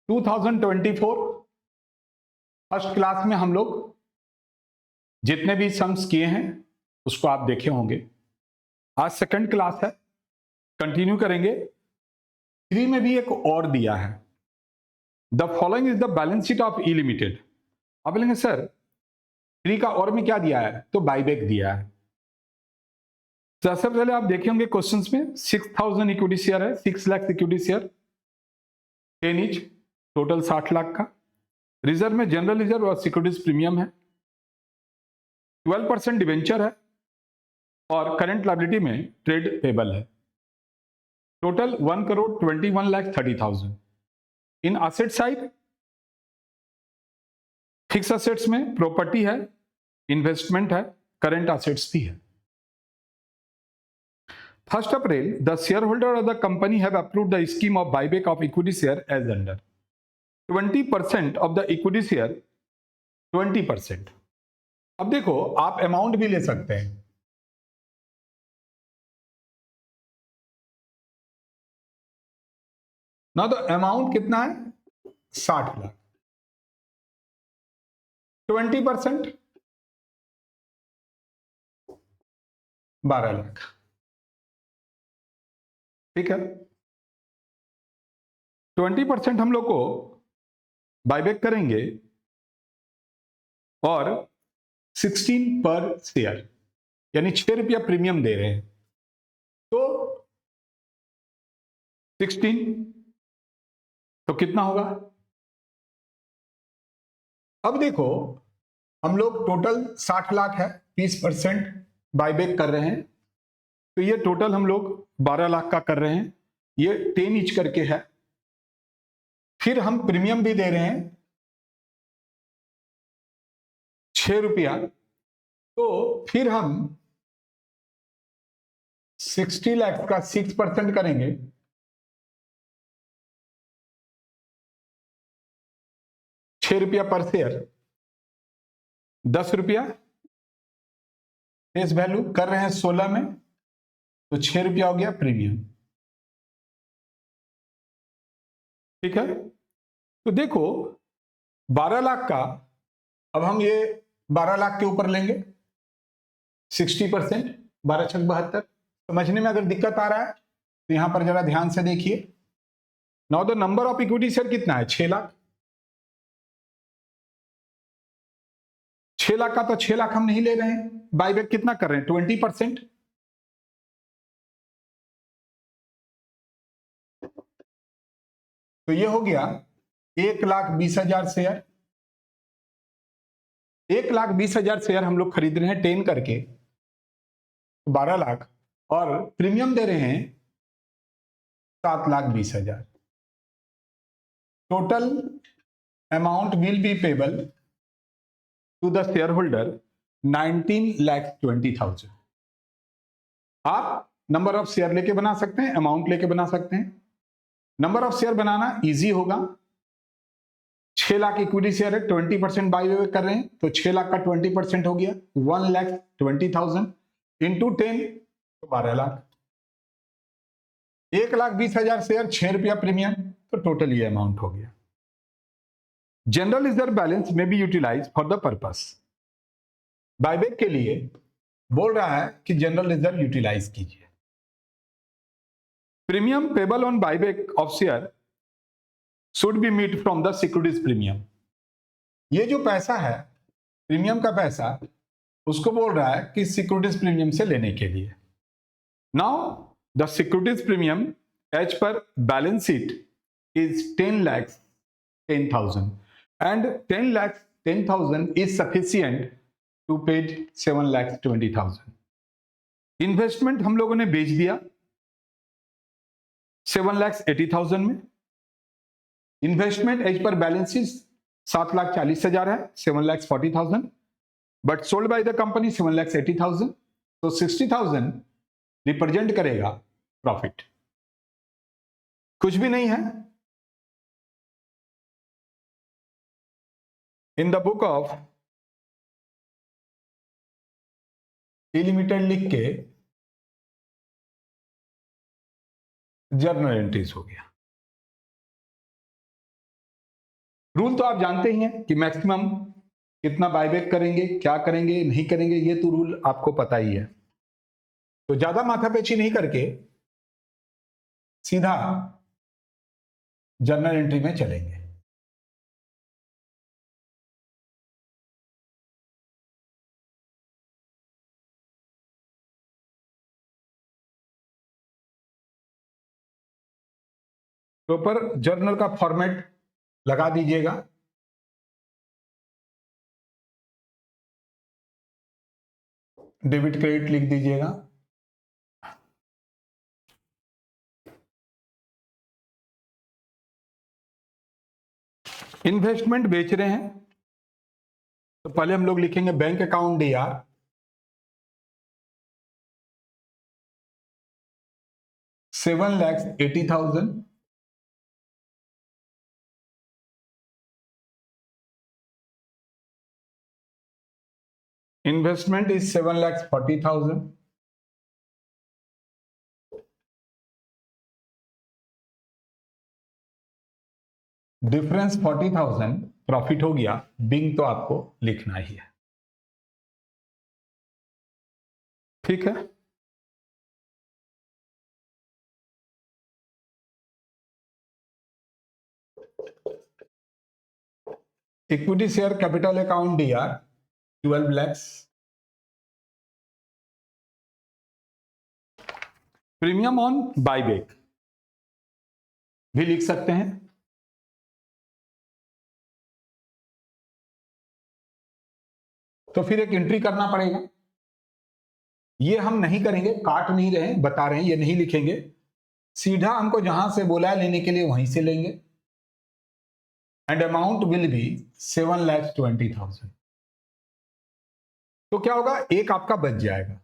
2024 first class में हम लोग जितने भी सम्स किए हैं उसको आप देखे होंगे। आज सेकंड क्लास है, कंटिन्यू करेंगे। 3 में भी एक और दिया है, the following is the balance sheet of E limited. आप बोलेंगे सर 3 का और में क्या दिया है, तो बाईबैक दिया है। तो सबसे पहले आप देखे होंगे क्वेश्चंस में 6000 इक्विटी शेयर है, 6 lakh equity share 10 each, total 60 lakh का। रिजर्व में जनरल रिजर्व और सिक्योरिटीज प्रीमियम है, 12% डिवेंचर है और करंट लायबिलिटी में ट्रेड पेबल है। Total 1,21,30,000। In asset side fix assets में प्रॉपर्टी है, इन्वेस्टमेंट है, करंट असेट्स भी है। 1st April, the shareholder of the company have approved the scheme of buyback of equity share as under 20% of the equity share 20%। अब देखो आप amount भी ले सकते हैं। ना तो अमाउंट कितना है, 60 लाख, 20% 12 लाख, ठीक है। 20% हम लोग को बायबैक करेंगे और 16 पर शेयर यानी 6 रुपया प्रीमियम दे रहे हैं, तो 16 तो कितना होगा। अब देखो हम लोग टोटल 60 लाख है, 30% बायबैक कर रहे हैं, तो ये टोटल हम लोग 12 लाख का कर रहे हैं। ये 10 ईच करके है। फिर हम प्रीमियम भी दे रहे हैं 6 रुपया, तो फिर हम 60 लाख का 6% करेंगे, 6 रुपया पर शेयर, 10 रुपया फेस वैल्यू कर रहे हैं 16 में, तो 6 रुपया हो गया प्रीमियम, ठीक है। तो देखो 12 लाख का, अब हम ये 12 लाख के ऊपर लेंगे 60%, 12 छक 72। समझने में अगर दिक्कत आ रहा है तो यहां पर जरा ध्यान से देखिए। Now the number of equity share कितना है, 6 लाख। 6 लाख का तो 6 लाख हम नहीं ले रहे हैं, बायबैक कितना कर रहे हैं, 20%। तो ये हो गया 1,20,000 शेयर। 1,20,000 शेयर हम लोग खरीद रहे हैं 10 करके, 12 लाख, और प्रीमियम दे रहे हैं 7,20,000। Total amount will be payable to the shareholder 19,20,000। आप नंबर ऑफ शेयर लेके बना सकते हैं, अमाउंट लेके बना सकते हैं। Number of share banana easy होगा। 6 लाख इक्विटी शेयर है, 20% बायबैक कर रहे हैं, तो 6 लाख का 20% हो गया 1,20,000 इंटू 10, तो 12 लाख। 1,20,000 शेयर, 6 रुपया प्रीमियम, तो टोटल ये अमाउंट हो गया। जनरल रिजर्व बैलेंस में be utilise for the purpose. Buyback के लिए बोल रहा है कि जनरल रिजर्व यूटिलाइज कीजिए। Premium payable on buyback of share should be meet from the securities premium. ये जो पैसा है प्रीमियम का पैसा, उसको बोल रहा है कि सिक्योरिटीज प्रीमियम से लेने के लिए। Now the securities premium as per balance sheet is 10,10,000 and 10,10,000 is sufficient to pay 7,20,000। Investment हम लोगों ने बेच दिया 7,80,000 में। Investment as per balance sheet 7,40,000 है, 7,40,000, but sold by the company 7,80,000, तो 60,000 रिप्रेजेंट करेगा प्रॉफिट। कुछ भी नहीं है। इन the book of E limited लिख के जर्नल एंट्रीज हो गया। रूल तो आप जानते ही हैं कि मैक्सिमम कितना बायबैक करेंगे, क्या करेंगे, नहीं करेंगे, ये तो रूल आपको पता ही है। तो ज्यादा माथापेची नहीं करके सीधा जर्नल एंट्री में चलेंगे। तो ऊपर जर्नल का फॉर्मेट लगा दीजिएगा। डेबिट क्रेडिट लिख दीजिएगा। इन्वेस्टमेंट बेच रहे हैं तो पहले हम लोग लिखेंगे bank account DR 7,80,000। Investment is 7,40,000। Difference 40,000 profit हो गया। बिंग तो आपको लिखना ही है, ठीक है। Equity share capital account DR 12 lakhs। Premium on buyback भी लिख सकते हैं। तो फिर एक एंट्री करना पड़ेगा। ये हम नहीं करेंगे, काट नहीं रहे, बता रहे हैं, ये नहीं लिखेंगे। सीधा हमको जहां से बोला है लेने के लिए वहीं से लेंगे। And amount will B 7,20,000। तो क्या होगा, एक आपका बच जाएगा,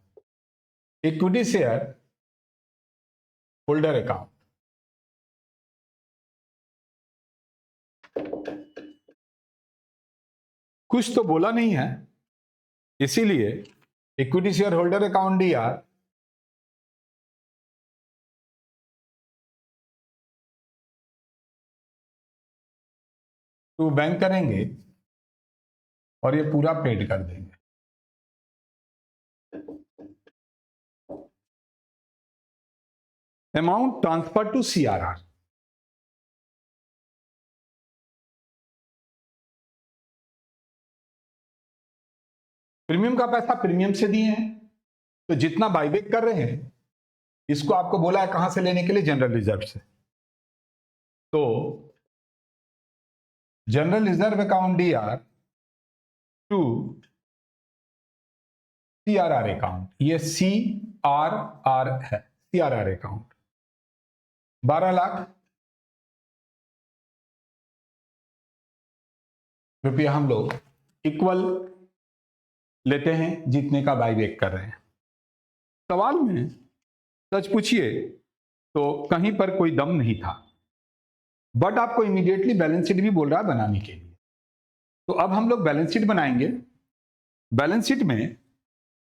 इक्विटी शेयर होल्डर अकाउंट। कुछ तो बोला नहीं है, इसीलिए equity shareholder account DR to bank करेंगे और ये पूरा पेड कर देंगे। Amount transfer to CRR। प्रीमियम का पैसा प्रीमियम से दिए हैं, तो जितना बायबैक कर रहे हैं इसको आपको बोला है कहां से लेने के लिए, जनरल रिजर्व से। तो general reserve account DR to CRR account, ये CRR है, CRR अकाउंट 12 लाख रुपया हम लोग इक्वल लेते हैं जितने का बायबैक कर रहे हैं। सवाल में सच पूछिए तो कहीं पर कोई दम नहीं था, बट आपको इमीडिएटली बैलेंस शीट भी बोल रहा है बनाने के लिए। तो अब हम लोग बैलेंस शीट बनाएंगे। बैलेंस शीट में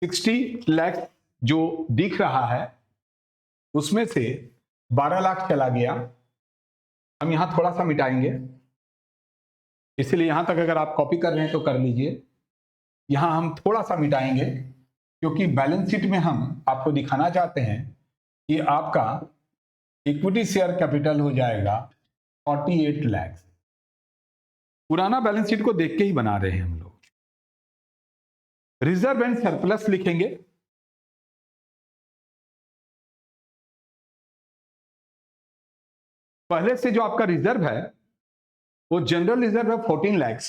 60 लाख जो दिख रहा है उसमें से 12 लाख चला गया। हम यहां थोड़ा सा मिटाएंगे, इसलिए यहां तक अगर आप कॉपी कर रहे हैं तो कर लीजिए। यहां हम थोड़ा सा मिटाएंगे क्योंकि बैलेंस शीट में हम आपको दिखाना चाहते हैं कि आपका इक्विटी शेयर कैपिटल हो जाएगा 48 लाख। पुराना बैलेंस शीट को देख के ही बना रहे हैं हम लोग। रिजर्व एंड सरप्लस लिखेंगे। पहले से जो आपका रिजर्व है वो जनरल रिजर्व है 14 लाख,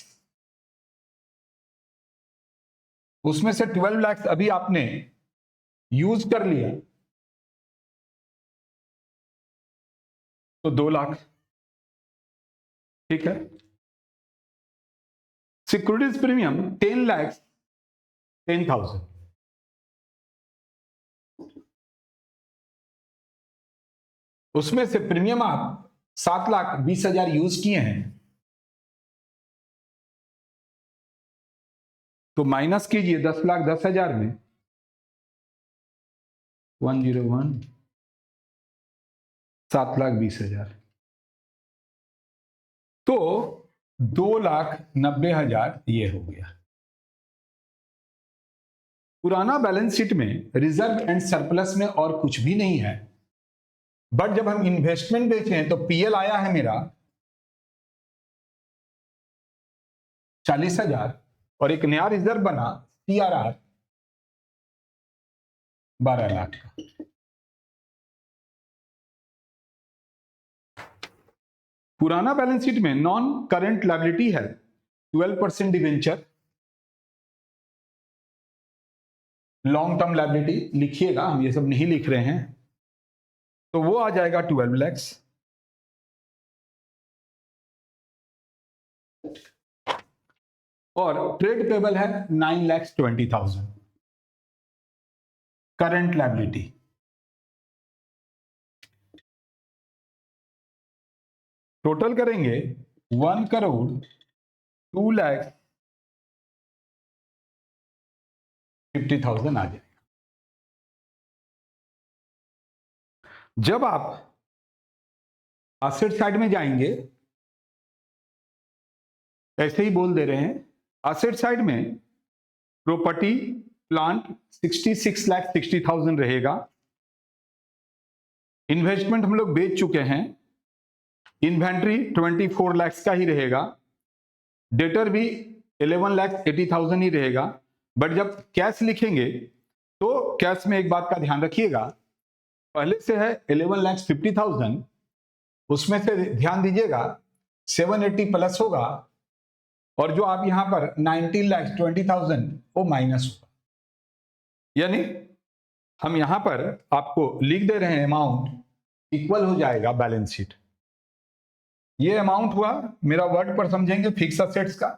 उसमें से 12 लाख अभी आपने यूज कर लिया तो 2 लाख, ठीक है। सिक्योरिटीज प्रीमियम 10,10,000, उसमें से प्रीमियम आप 7,20,000 यूज किए हैं, तो माइनस कीजिए 10,10,000 में 101 7,20,000। तो 2,90,000 ये हो गया। पुराना बैलेंस शीट में रिजर्व एंड सरप्लस में और कुछ भी नहीं है, बट जब हम इन्वेस्टमेंट बेचे हैं तो पीएल आया है मेरा 40,000 और एक नया रिजर्व बना सीआरआर 12 लाख का। पुराना बैलेंस शीट में नॉन करेंट लायबिलिटी है 12% डिवेंचर, लॉन्ग टर्म लायबिलिटी लिखिएगा, हम ये सब नहीं लिख रहे हैं, तो वो आ जाएगा 12 lakhs। और ट्रेड पेबल है 9,20,000 करंट लायबिलिटी। टोटल करेंगे 1,02,50,000 आ जाएगा। जब आप एसेट साइड में जाएंगे, ऐसे ही बोल दे रहे हैं, एसेट साइड में प्रॉपर्टी प्लांट 66,60,000 रहेगा। इन्वेस्टमेंट हम लोग बेच चुके हैं, इन्वेंट्री 24 लाख का ही रहेगा, डेटर भी 11,80,000 ही रहेगा। बट जब कैश लिखेंगे तो कैश में एक बात का ध्यान रखिएगा, पहले से है 11,50,000, उसमें से ध्यान दीजिएगा 780 प्लस होगा, और जो आप यहां पर 19,20,000 वो माइनस होगा। यानी हम यहां पर आपको लिख दे रहे हैं अमाउंट इक्वल हो जाएगा बैलेंस शीट। ये अमाउंट हुआ मेरा वर्ड पर समझेंगे फिक्स असेट्स का।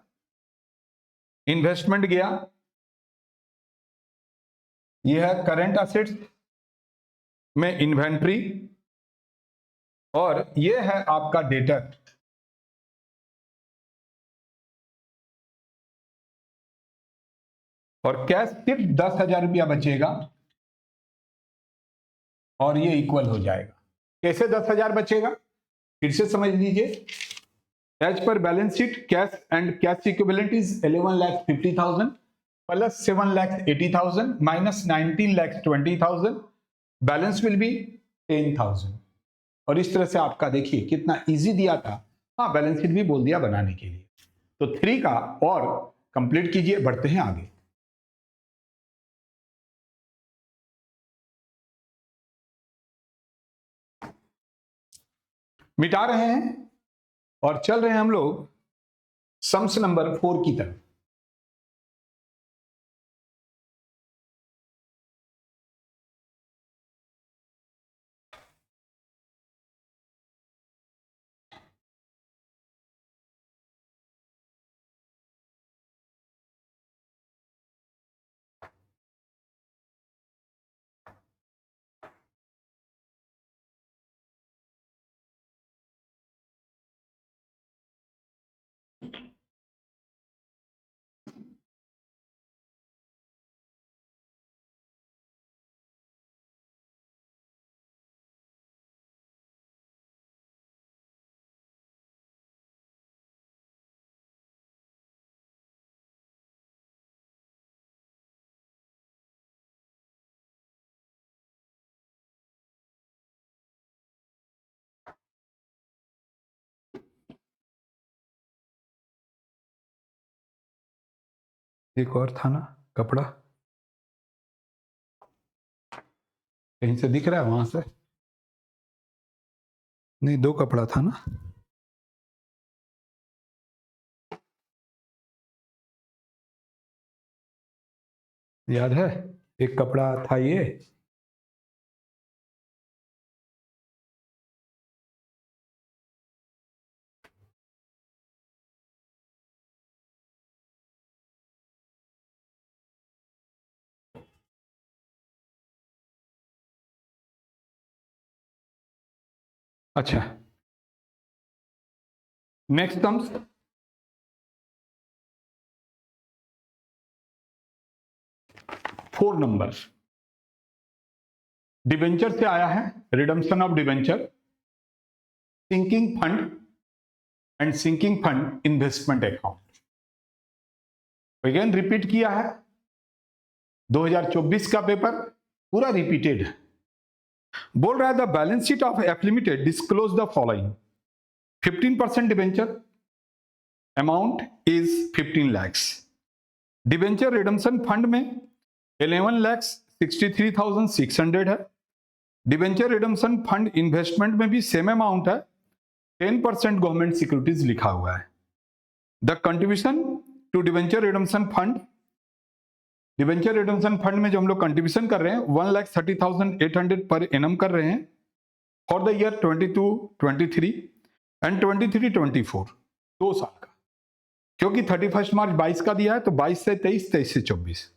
इन्वेस्टमेंट गया, ये है करंट असेट्स में इन्वेंट्री, और ये है आपका डेटर। और कैश सिर्फ 10,000 रुपया बचेगा और ये इक्वल हो जाएगा। कैसे 10,000 बचेगा, फिर से समझ लीजिए। As per balance sheet cash and cash equivalent is 11,50,000 plus 7,80,000 minus 19,20,000, balance will be 10,000। और इस तरह से आपका देखिए कितना इजी दिया था। हाँ, बैलेंस शीट भी बोल दिया बनाने के लिए। तो 3 का और कंप्लीट कीजिए, बढ़ते हैं आगे। मिटा रहे हैं और चल रहे हैं हम लोग सम्स नंबर 4 की तरफ। एक और था ना कपड़ा, कहीं से दिख रहा है वहां से? नहीं, 2 कपड़ा था ना। याद है, एक कपड़ा था ये, अच्छा। Next terms, four number debenture से आया है, redemption of debenture, sinking fund and sinking fund investment account. Again repeat किया है, 2024 का पेपर पूरा रिपीटेड है। बोल रहा है the balance sheet of F limited disclose the following. 15% debenture amount is 15 lakhs। Debenture redemption fund में 11,63,600 है। डिवेंचर रिडम्पशन फंड इन्वेस्टमेंट में भी सेम अमाउंट है, 10% गवर्नमेंट सिक्योरिटीज लिखा हुआ है। The contribution to debenture redemption fund, debenture redemption fund में जो हम लोग कंट्रीब्यूशन कर रहे हैं 1,30,800 पर एनम कर रहे हैं फॉर द ईयर 22-23 एंड 23-24, 2 साल का, क्योंकि 31 मार्च 22 का दिया है तो 22 से 23, 23 से 24।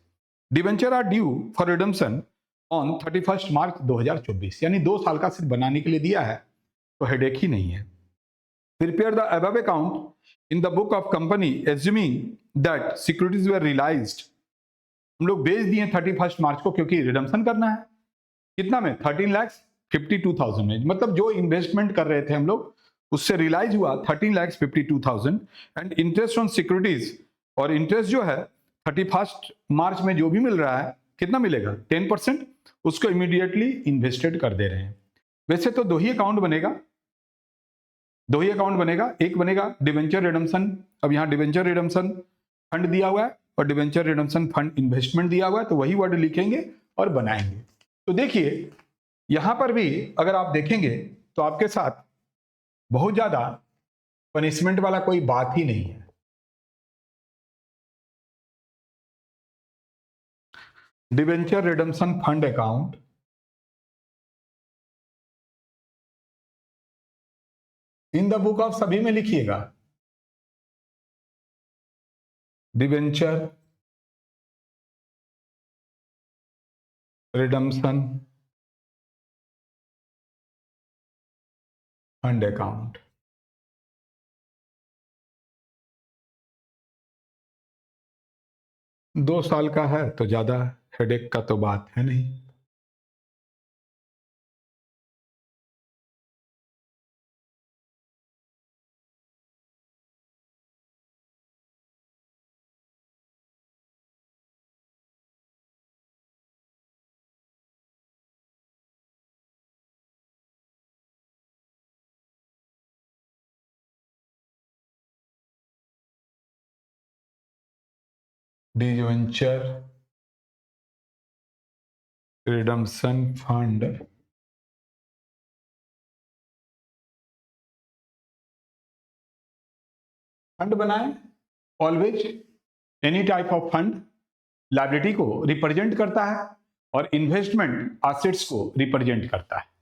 Debenture are due for redemption on 31 March 2024, यानी 2 साल का सिर्फ बनाने के लिए दिया है, तो हेडेक ही नहीं है। Prepare the above account in the book of company assuming that securities were realised. हम लोग बेच दिए 31 मार्च को क्योंकि रिडम्पशन करना है। कितना में? 13,52,000 में, मतलब जो इन्वेस्टमेंट कर रहे थे हम लोग उससे रियलाइज हुआ 13,52,000 एंड इंटरेस्ट ऑन सिक्योरिटीज, और इंटरेस्ट जो है 31 मार्च में जो भी मिल रहा है कितना मिलेगा? 10%, उसको इमीडिएटली इन्वेस्टेड कर दे रहे हैं। वैसे तो 2 ही अकाउंट बनेगा, 2 ही अकाउंट बनेगा। एक बनेगा डिवेंचर रिडम्पशन, अब यहाँ डिवेंचर रिडम्पशन फंड दिया हुआ है और डिवेंचर रिडम्पशन फंड इन्वेस्टमेंट दिया हुआ है, तो वही वर्ड लिखेंगे और बनाएंगे। तो देखिए यहां पर भी अगर आप देखेंगे तो आपके साथ बहुत ज्यादा पनिशमेंट वाला कोई बात ही नहीं है। Debenture redemption fund account in the book of सभी में लिखिएगा, डिवेंचर रिडम्पशन फंड अकाउंट। दो साल का है तो ज्यादा हेडेक का तो बात है नहीं। डिवेंचर रिडम्पशन फंड बनाए। Always any type of fund liability को रिप्रेजेंट करता है और इन्वेस्टमेंट एसेट्स को रिप्रेजेंट करता है।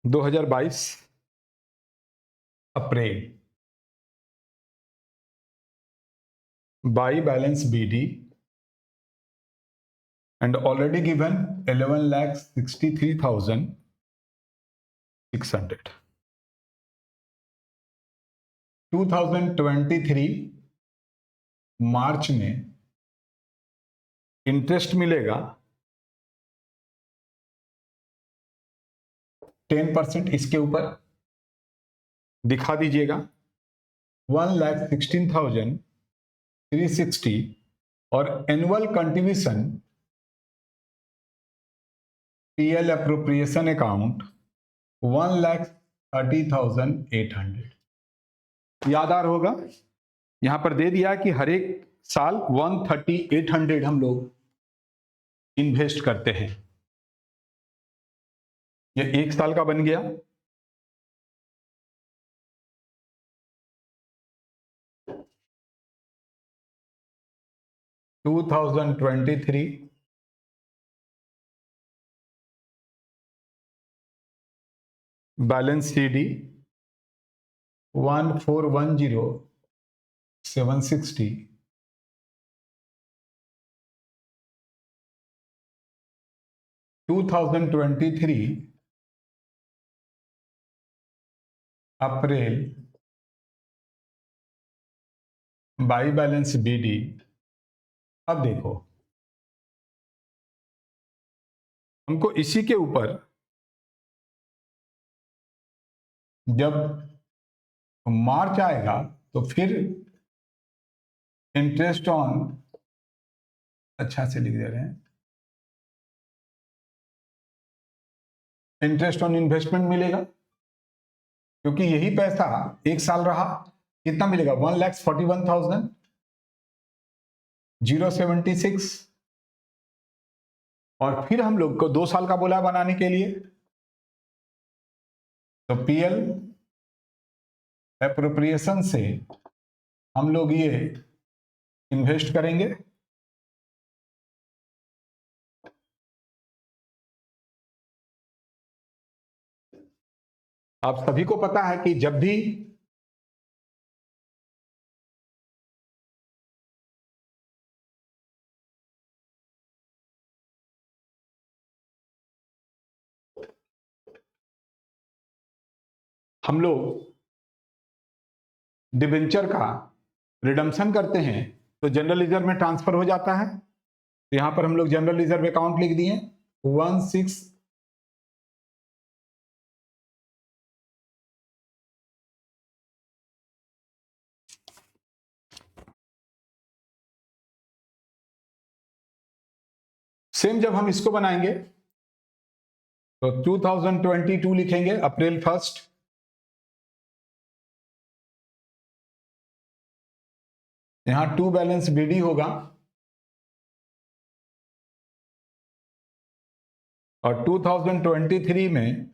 दो 2022 April by balance BD and already given 11,63,600। 2023 मार्च में इंटरेस्ट मिलेगा 10%, इसके ऊपर दिखा दीजिएगा 1,16,360 और annual contribution PL appropriation account 1,30,800। याद आ रहा होगा यहां पर दे दिया कि हर एक साल 130,800 हम लोग इन्वेस्ट करते हैं। ये 1 साल का बन गया। To 2023 balance CD 1410 760 2023 April by balance BD. अब देखो, हमको इसी के ऊपर जब मार्च आएगा तो फिर इंटरेस्ट ऑन, अच्छा से लिख दे रहे हैं, इंटरेस्ट ऑन इन्वेस्टमेंट मिलेगा, क्योंकि यही पैसा एक साल रहा। कितना मिलेगा? 1,41,076। और फिर हम लोग को 2 साल का बोला बनाने के लिए, तो पीएल एप्रोप्रिएशन से हम लोग ये इन्वेस्ट करेंगे। आप सभी को पता है कि जब भी हम लोग डिबेंचर का रिडम्पशन करते हैं तो जनरल रिजर्व में ट्रांसफर हो जाता है। तो यहां पर हम लोग जनरल रिजर्व अकाउंट लिख दिए 16। सेम जब हम इसको बनाएंगे तो 2022 लिखेंगे अप्रैल 1। यहां टू बैलेंस बीडी होगा और 2023 में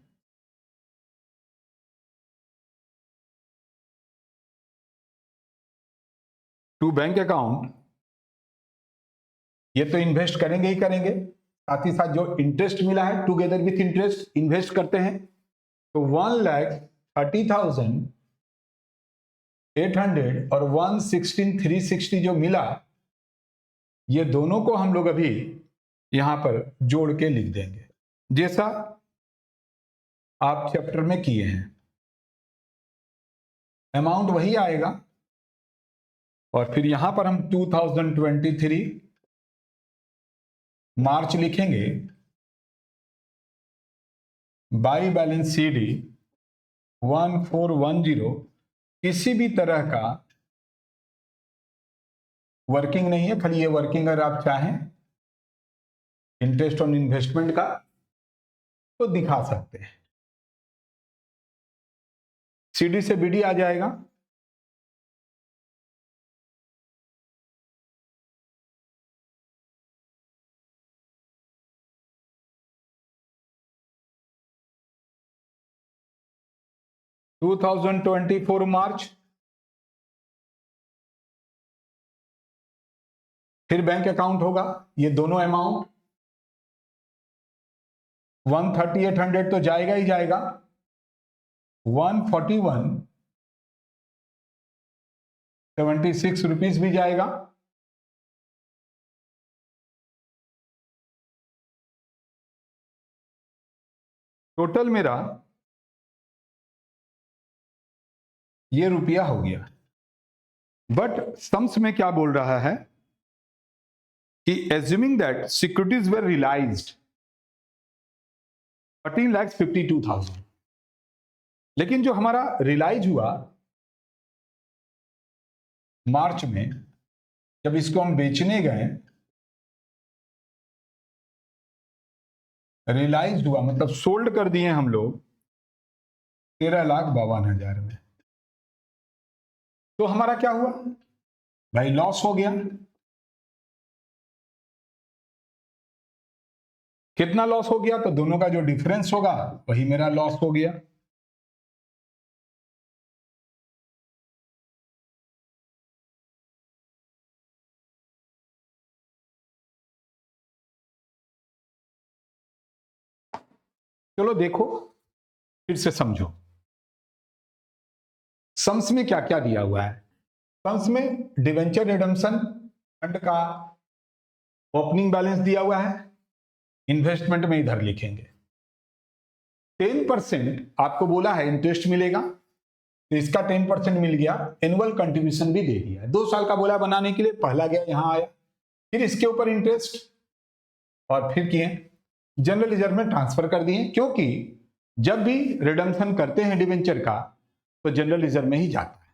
टू बैंक अकाउंट, ये तो इन्वेस्ट करेंगे ही करेंगे, साथ ही साथ जो इंटरेस्ट मिला है टुगेदर विथ इंटरेस्ट इन्वेस्ट करते हैं। तो 1,30,800 और 116,360 जो मिला, ये दोनों को हम लोग अभी यहां पर जोड़ के लिख देंगे जैसा आप चैप्टर में किए हैं। अमाउंट वही आएगा और फिर यहां पर हम 2023 मार्च लिखेंगे, बाई बैलेंस सीडी 1410। किसी भी तरह का वर्किंग नहीं है, खाली ये वर्किंग अगर आप चाहें इंटरेस्ट ऑन इन्वेस्टमेंट का तो दिखा सकते हैं। सीडी से बीडी आ जाएगा। टू 2024 मार्च, फिर बैंक अकाउंट होगा, ये दोनों अमाउंट 130,800 तो जाएगा ही जाएगा, 141,76 रुपीज भी जाएगा। टोटल मेरा ये रुपया हो गया। बट सम्स में क्या बोल रहा है कि assuming that securities were realised 13,52,000, लेकिन जो हमारा रियलाइज हुआ मार्च में, जब इसको हम बेचने गए, रियलाइज हुआ मतलब सोल्ड कर दिए हम लोग 13,52,000 में। तो हमारा क्या हुआ भाई? लॉस हो गया। कितना लॉस हो गया? तो दोनों का जो डिफरेंस होगा वही मेरा लॉस हो गया। चलो देखो, फिर से समझो। सम्स में क्या क्या दिया हुआ है? सम्स में डिवेंचर रिडम्पशन फंड का ओपनिंग बैलेंस दिया हुआ है, इन्वेस्टमेंट में इधर लिखेंगे। 10% आपको बोला है इंटरेस्ट मिलेगा, तो इसका 10% मिल गया। एनुअल कंट्रीब्यूशन भी दे दिया, 2 साल का बोला बनाने के लिए, पहला गया यहां आया, फिर इसके ऊपर इंटरेस्ट, और फिर किए जनरल रिजर्व में ट्रांसफर कर दिए, क्योंकि जब भी रिडम्पशन करते हैं डिवेंचर का तो जनरल रिजर्व में ही जाता है।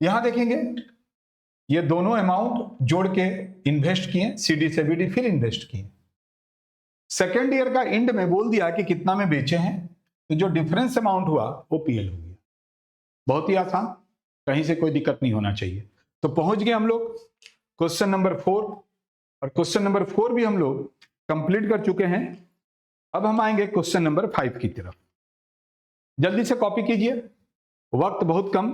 यहां देखेंगे ये दोनों अमाउंट जोड़ के इन्वेस्ट किए, सीडी से बीडी, फिर इन्वेस्ट किए। सेकेंड ईयर का एंड में बोल दिया कि कितना में बेचे हैं, तो जो डिफरेंस अमाउंट हुआ वो पीएल हो गया। बहुत ही आसान, कहीं से कोई दिक्कत नहीं होना चाहिए। तो पहुंच गए हम लोग क्वेश्चन नंबर 4, और क्वेश्चन नंबर 4 भी हम लोग कंप्लीट कर चुके हैं। अब हम आएंगे क्वेश्चन नंबर 5 की तरफ। जल्दी से कॉपी कीजिए, वक्त बहुत कम,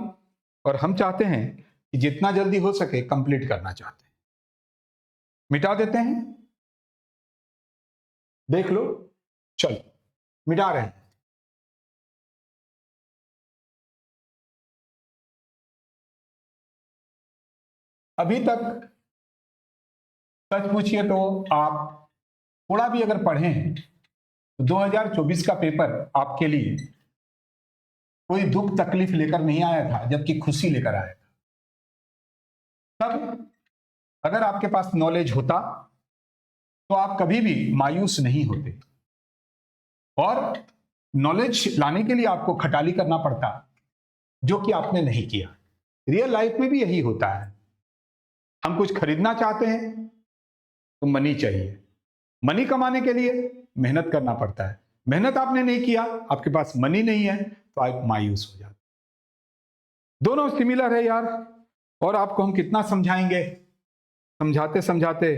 और हम चाहते हैं कि जितना जल्दी हो सके कंप्लीट करना चाहते हैं। मिटा देते हैं, देख लो, चलो मिटा रहे हैं। अभी तक सच पूछिए तो आप थोड़ा भी अगर पढ़ें तो 2024 का पेपर आपके लिए कोई दुख तकलीफ लेकर नहीं आया था, जबकि खुशी लेकर आया था। तब अगर आपके पास नॉलेज होता तो आप कभी भी मायूस नहीं होते, और नॉलेज लाने के लिए आपको खटाली करना पड़ता, जो कि आपने नहीं किया। रियल लाइफ में भी यही होता है। हम कुछ खरीदना चाहते हैं तो मनी चाहिए, मनी कमाने के लिए मेहनत करना पड़ता है। मेहनत आपने नहीं किया, आपके पास मनी नहीं है, तो आप मायूस हो जाते। दोनों सिमिलर है यार, और आपको हम कितना समझाएंगे, समझाते समझाते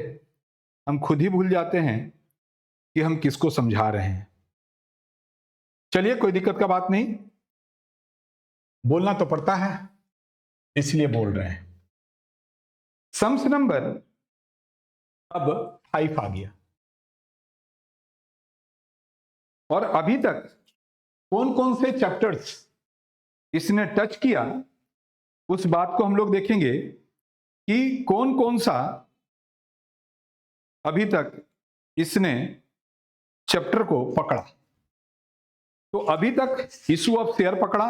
हम खुद ही भूल जाते हैं कि हम किसको समझा रहे हैं। चलिए, कोई दिक्कत का बात नहीं, बोलना तो पड़ता है, इसलिए बोल रहे हैं। सम्स नंबर अब 5 आ गया, और अभी तक कौन कौन से चैप्टर्स इसने टच किया, उस बात को हम लोग देखेंगे कि कौन कौन सा अभी तक इसने चैप्टर को पकड़ा। तो अभी तक इशू ऑफ शेयर पकड़ा,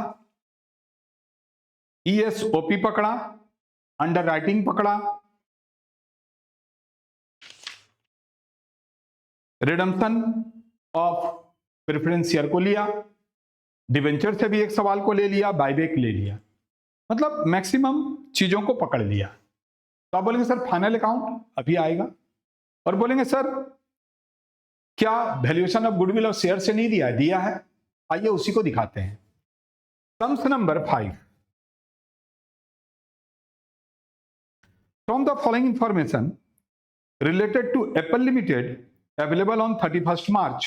ईएसओपी पकड़ा, अंडरराइटिंग पकड़ा, रिडम्पशन ऑफ प्रेफरेंस शेयर को लिया, डिवेंचर से भी एक सवाल को ले लिया, बायबैक ले लिया, मतलब मैक्सिमम चीजों को पकड़ लिया। तो आप बोलेंगे सर फाइनल अकाउंट अभी आएगा, और बोलेंगे सर क्या वैल्यूएशन ऑफ गुडविल और शेयर से नहीं दिया है? दिया है, आइए उसी को दिखाते हैं। Sums number 5, from the following information related to Apple Limited available on 31st March,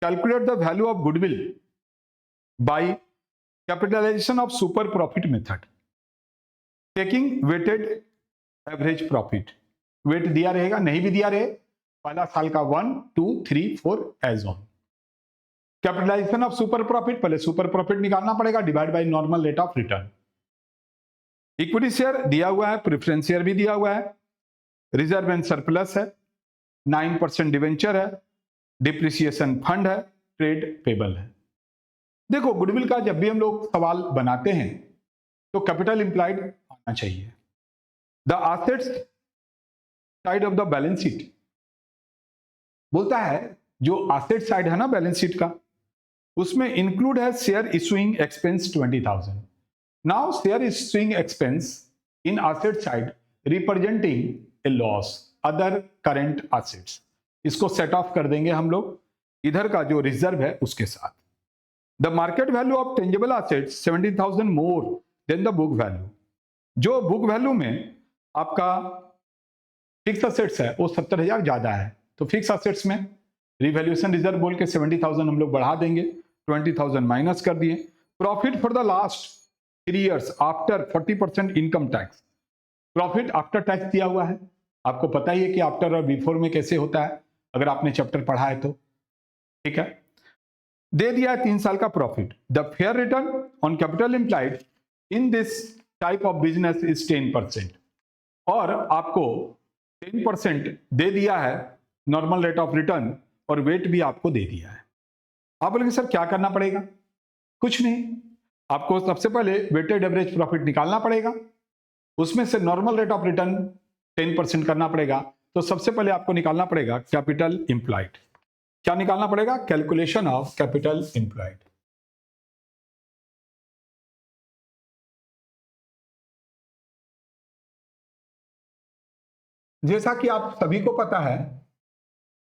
calculate the value of goodwill by capitalization of super profit method, taking weighted average profit. Weight दिया रहेगा, नहीं भी दिया रहे, पहला साल का 1, 2, 3, 4 as on. Capitalisation of super profit, पहले सुपर प्रॉफिट निकालना पड़ेगा, divide by normal rate of return. Equity share दिया हुआ है, प्रेफरेंस शेयर भी दिया हुआ है, रिजर्व एंड सरप्लस है, 9% डिवेंचर है, डिप्रिसिएशन फंड है, ट्रेड पेबल है। देखो, गुडविल का जब भी हम लोग सवाल बनाते हैं तो कैपिटल इंप्लाइड आना चाहिए। The assets side of the balance sheet बोलता है, जो एसेट साइड है ना बैलेंस शीट का, उसमें इंक्लूड है share issuing expense 20,000। Now share issuing expense in asset side representing A loss other current assets, इसको सेट ऑफ कर देंगे हम लोग इधर का जो रिजर्व है उसके साथ। The market value of tangible assets 70,000 more than the book value, जो बुक वैल्यू में आपका फिक्स एसेट्स है वो 70,000 ज्यादा है, तो फिक्स एसेट्स में रिवैल्यूएशन रिजर्व बोल के 70,000 हम लोग बढ़ा देंगे, 20,000 माइनस कर दिए। Profit for the last 3 years after 40% income tax, profit after tax दिया हुआ है, आपको पता ही है कि आफ्टर और बिफोर में कैसे होता है, अगर आपने चैप्टर पढ़ा है तो, ठीक है। दे दिया है 3 साल का profit. The fair return on capital employed in this type of business is 10%, और आपको 10% दे दिया है नॉर्मल रेट ऑफ रिटर्न, और वेट भी आपको दे दिया है। आप बोलेंगे सर क्या करना पड़ेगा? कुछ नहीं, आपको सबसे पहले वेटेड एवरेज प्रॉफिट निकालना पड़ेगा, उसमें से नॉर्मल रेट ऑफ रिटर्न 10% करना पड़ेगा। तो सबसे पहले आपको निकालना पड़ेगा कैपिटल एम्प्लॉयड। क्या निकालना पड़ेगा? Calculation of capital employed. जैसा कि आप सभी को पता है,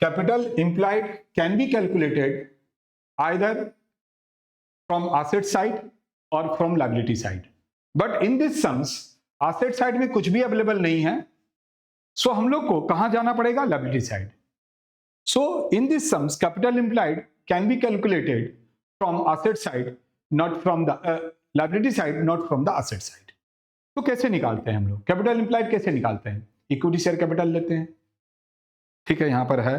capital employed can be calculated either from asset side और from liability side, but in this sums asset side में कुछ भी अवेलेबल नहीं है, सो हम लोग को कहां जाना पड़ेगा? Liability side. So in this sums capital employed can be calculated from asset side, not from the liability side, not from the asset side. तो कैसे निकालते हैं हम लोग कैपिटल एम्प्लॉयड? कैसे निकालते हैं? इक्विटी शेयर कैपिटल लेते हैं, ठीक है, यहां पर है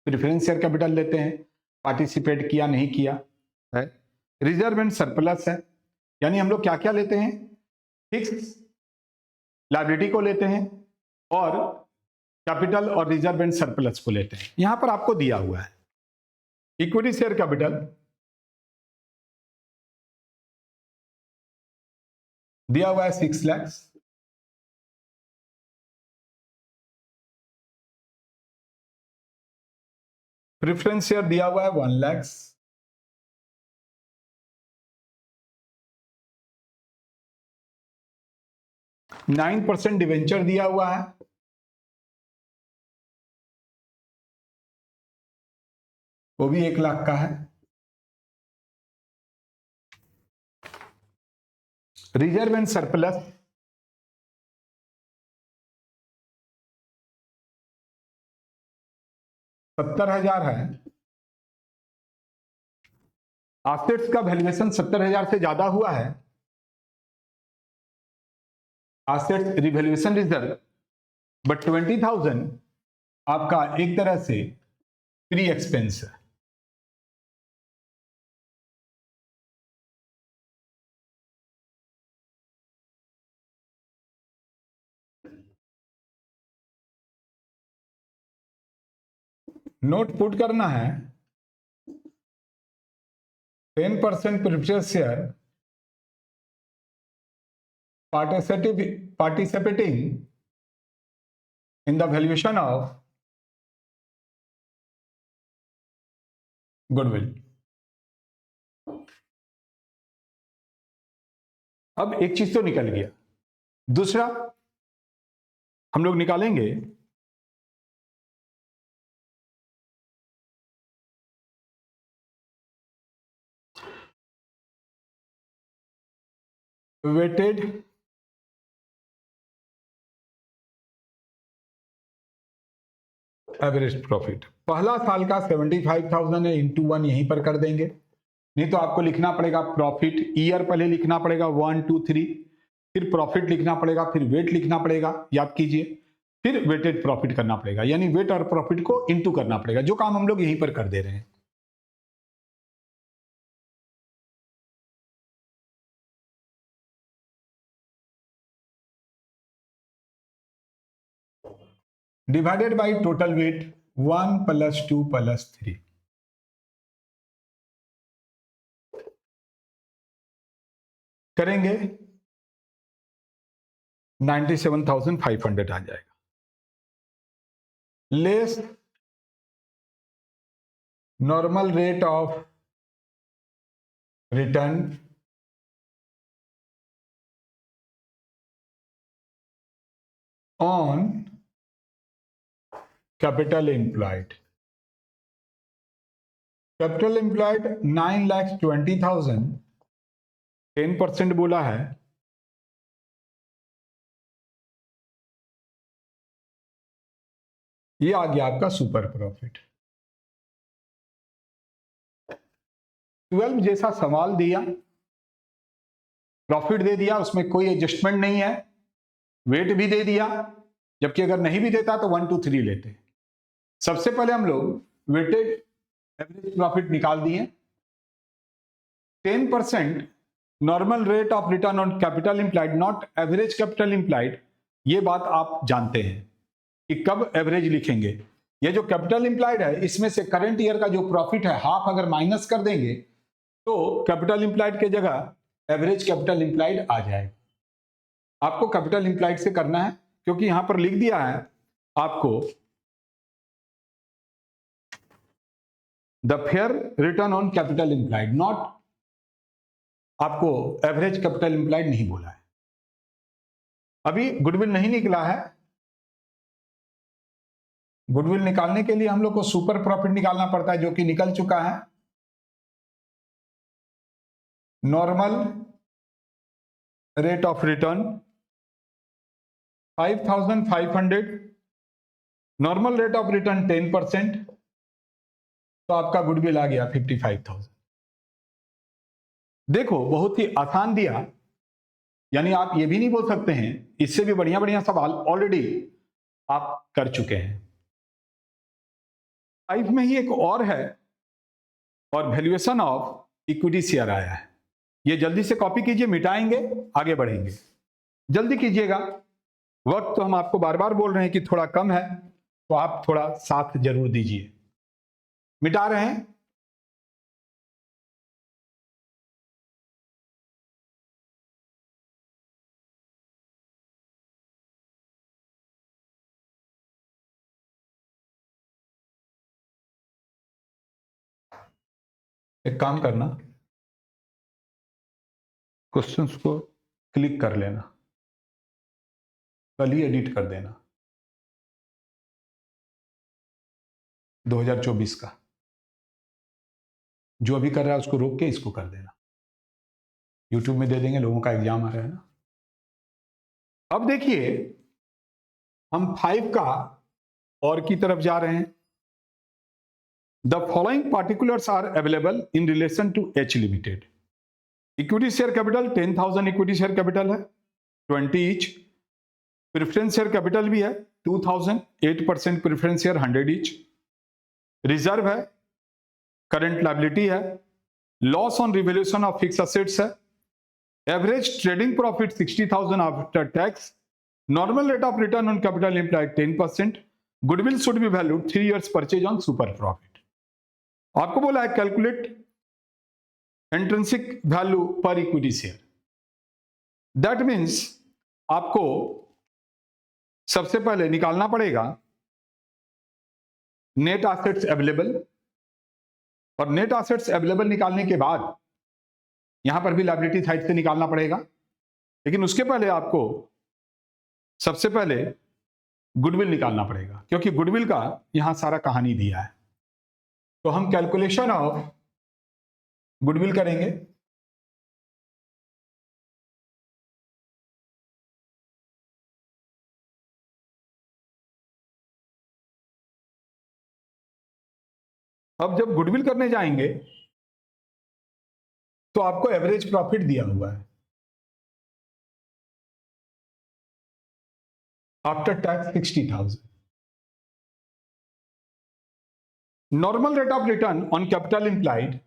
प्रेफरेंस शेयर कैपिटल लेते हैं, पार्टिसिपेट किया नहीं किया है, रिजर्व एंड सरप्लस है, यानी हम लोग क्या क्या लेते हैं? फिक्स लायबिलिटी को लेते हैं और कैपिटल और रिजर्व एंड सरप्लस को लेते हैं। यहां पर आपको दिया हुआ है इक्विटी शेयर कैपिटल दिया हुआ है 6 लाख, प्रेफरेंस शेयर दिया हुआ है 1 लाख, %9 डिवेंचर दिया हुआ है, वो भी 1 लाख का है, रिजर्व एंड सरप्लस 70,000 है। एसेट्स का वैल्यूएशन 70,000 से ज्यादा हुआ है, एसेट्स रिवैल्यूएशन रिजर्व, बट 20,000 आपका एक तरह से प्री एक्सपेंस है। नोट पुट करना है 10% preference share participating in the valuation of goodwill। अब एक चीज तो निकल गया, दूसरा हम लोग निकालेंगे वेटेड एवरेज प्रॉफिट। पहला साल का 75,000 है, इंटू 1 यहीं पर कर देंगे, नहीं तो आपको लिखना पड़ेगा प्रॉफिट ईयर, पहले लिखना पड़ेगा 1 2 3, फिर प्रॉफिट लिखना पड़ेगा, फिर वेट लिखना पड़ेगा, याद कीजिए, फिर वेटेड प्रॉफिट करना पड़ेगा, यानी वेट और प्रॉफिट को इंटू करना पड़ेगा, जो काम हम लोग यहीं पर कर दे रहे हैं। डिवाइडेड बाय टोटल वेट 1 + 2 + 3, करेंगे 97,500 आ जाएगा, less normal rate of return on capital employed. Capital employed 9,20,000, 10% बोला है, ये आ गया आपका सुपर प्रॉफिट। 12 जैसा सवाल दिया, प्रॉफिट दे दिया, उसमें कोई एडजस्टमेंट नहीं है, वेट भी दे दिया, जबकि अगर नहीं भी देता तो 1 2 3 लेते। सबसे पहले हम लोग वेटेड एवरेज प्रॉफिट निकाल दिए। 10% normal rate of return on capital implied, not average capital implied. ये बात आप जानते हैं कि कब एवरेज लिखेंगे। ये जो कैपिटल इंप्लाइड है, इसमें से करंट ईयर का जो प्रॉफिट है हाफ अगर माइनस कर देंगे तो कैपिटल इंप्लाइड के जगह एवरेज कैपिटल इंप्लाइड आ जाएगा। आपको कैपिटल इंप्लाइड से करना है, क्योंकि यहां पर लिख दिया है आपको the fair return on capital implied, not आपको एवरेज कैपिटल इंप्लाइड नहीं बोला है। अभी गुडविल नहीं निकला है। गुडविल निकालने के लिए हम लोग को सुपर प्रॉफिट निकालना पड़ता है, जो कि निकल चुका है। Normal rate of return 5500, normal rate of return 10%, तो आपका गुडविल आ गया 55,000। देखो बहुत ही आसान दिया, यानी आप ये भी नहीं बोल सकते हैं, इससे भी बढ़िया बढ़िया सवाल ऑलरेडी आप कर चुके हैं। 5 में ही एक और है, और वैल्यूएशन ऑफ इक्विटी शेयर आया है। ये जल्दी से कॉपी कीजिए, मिटाएंगे आगे बढ़ेंगे। जल्दी कीजिएगा, वक्त तो हम आपको बार बार बोल रहे हैं कि थोड़ा कम है, तो आप थोड़ा साथ जरूर दीजिए। मिटा रहे हैं। एक काम करना, क्वेश्चंस को क्लिक कर लेना, कल ही एडिट कर देना 2024 का। जो अभी कर रहा है उसको रोक के इसको कर देना। YouTube में दे देंगे, लोगों का एग्जाम आ रहा है ना। अब देखिए हम 5 का और की तरफ जा रहे हैं। The following particulars are available in relation to H limited. Equity share capital 10,000 equity share capital है, 20 ईच। प्रेफरेंस शेयर कैपिटल भी है 2000, 8% प्रेफरेंस शेयर 100 ईच। रिजर्व है, करंट लायबिलिटी है, loss on revaluation of fix assets है, average trading profit 60,000 after tax, normal rate of return on capital employed 10%, goodwill should be valued 3 years purchase on super profit. आपको बोला है calculate intrinsic value per equity share. That means आपको सबसे पहले निकालना पड़ेगा net assets available, और net assets available निकालने के बाद यहां पर भी लायबिलिटी साइड से निकालना पड़ेगा। लेकिन उसके पहले आपको सबसे पहले गुडविल निकालना पड़ेगा, क्योंकि गुडविल का यहां सारा कहानी दिया है। तो हम कैलकुलेशन ऑफ गुडविल करेंगे। अब जब गुडविल करने जाएंगे तो आपको एवरेज प्रॉफिट दिया हुआ है after tax 60,000। Normal rate of return on capital implied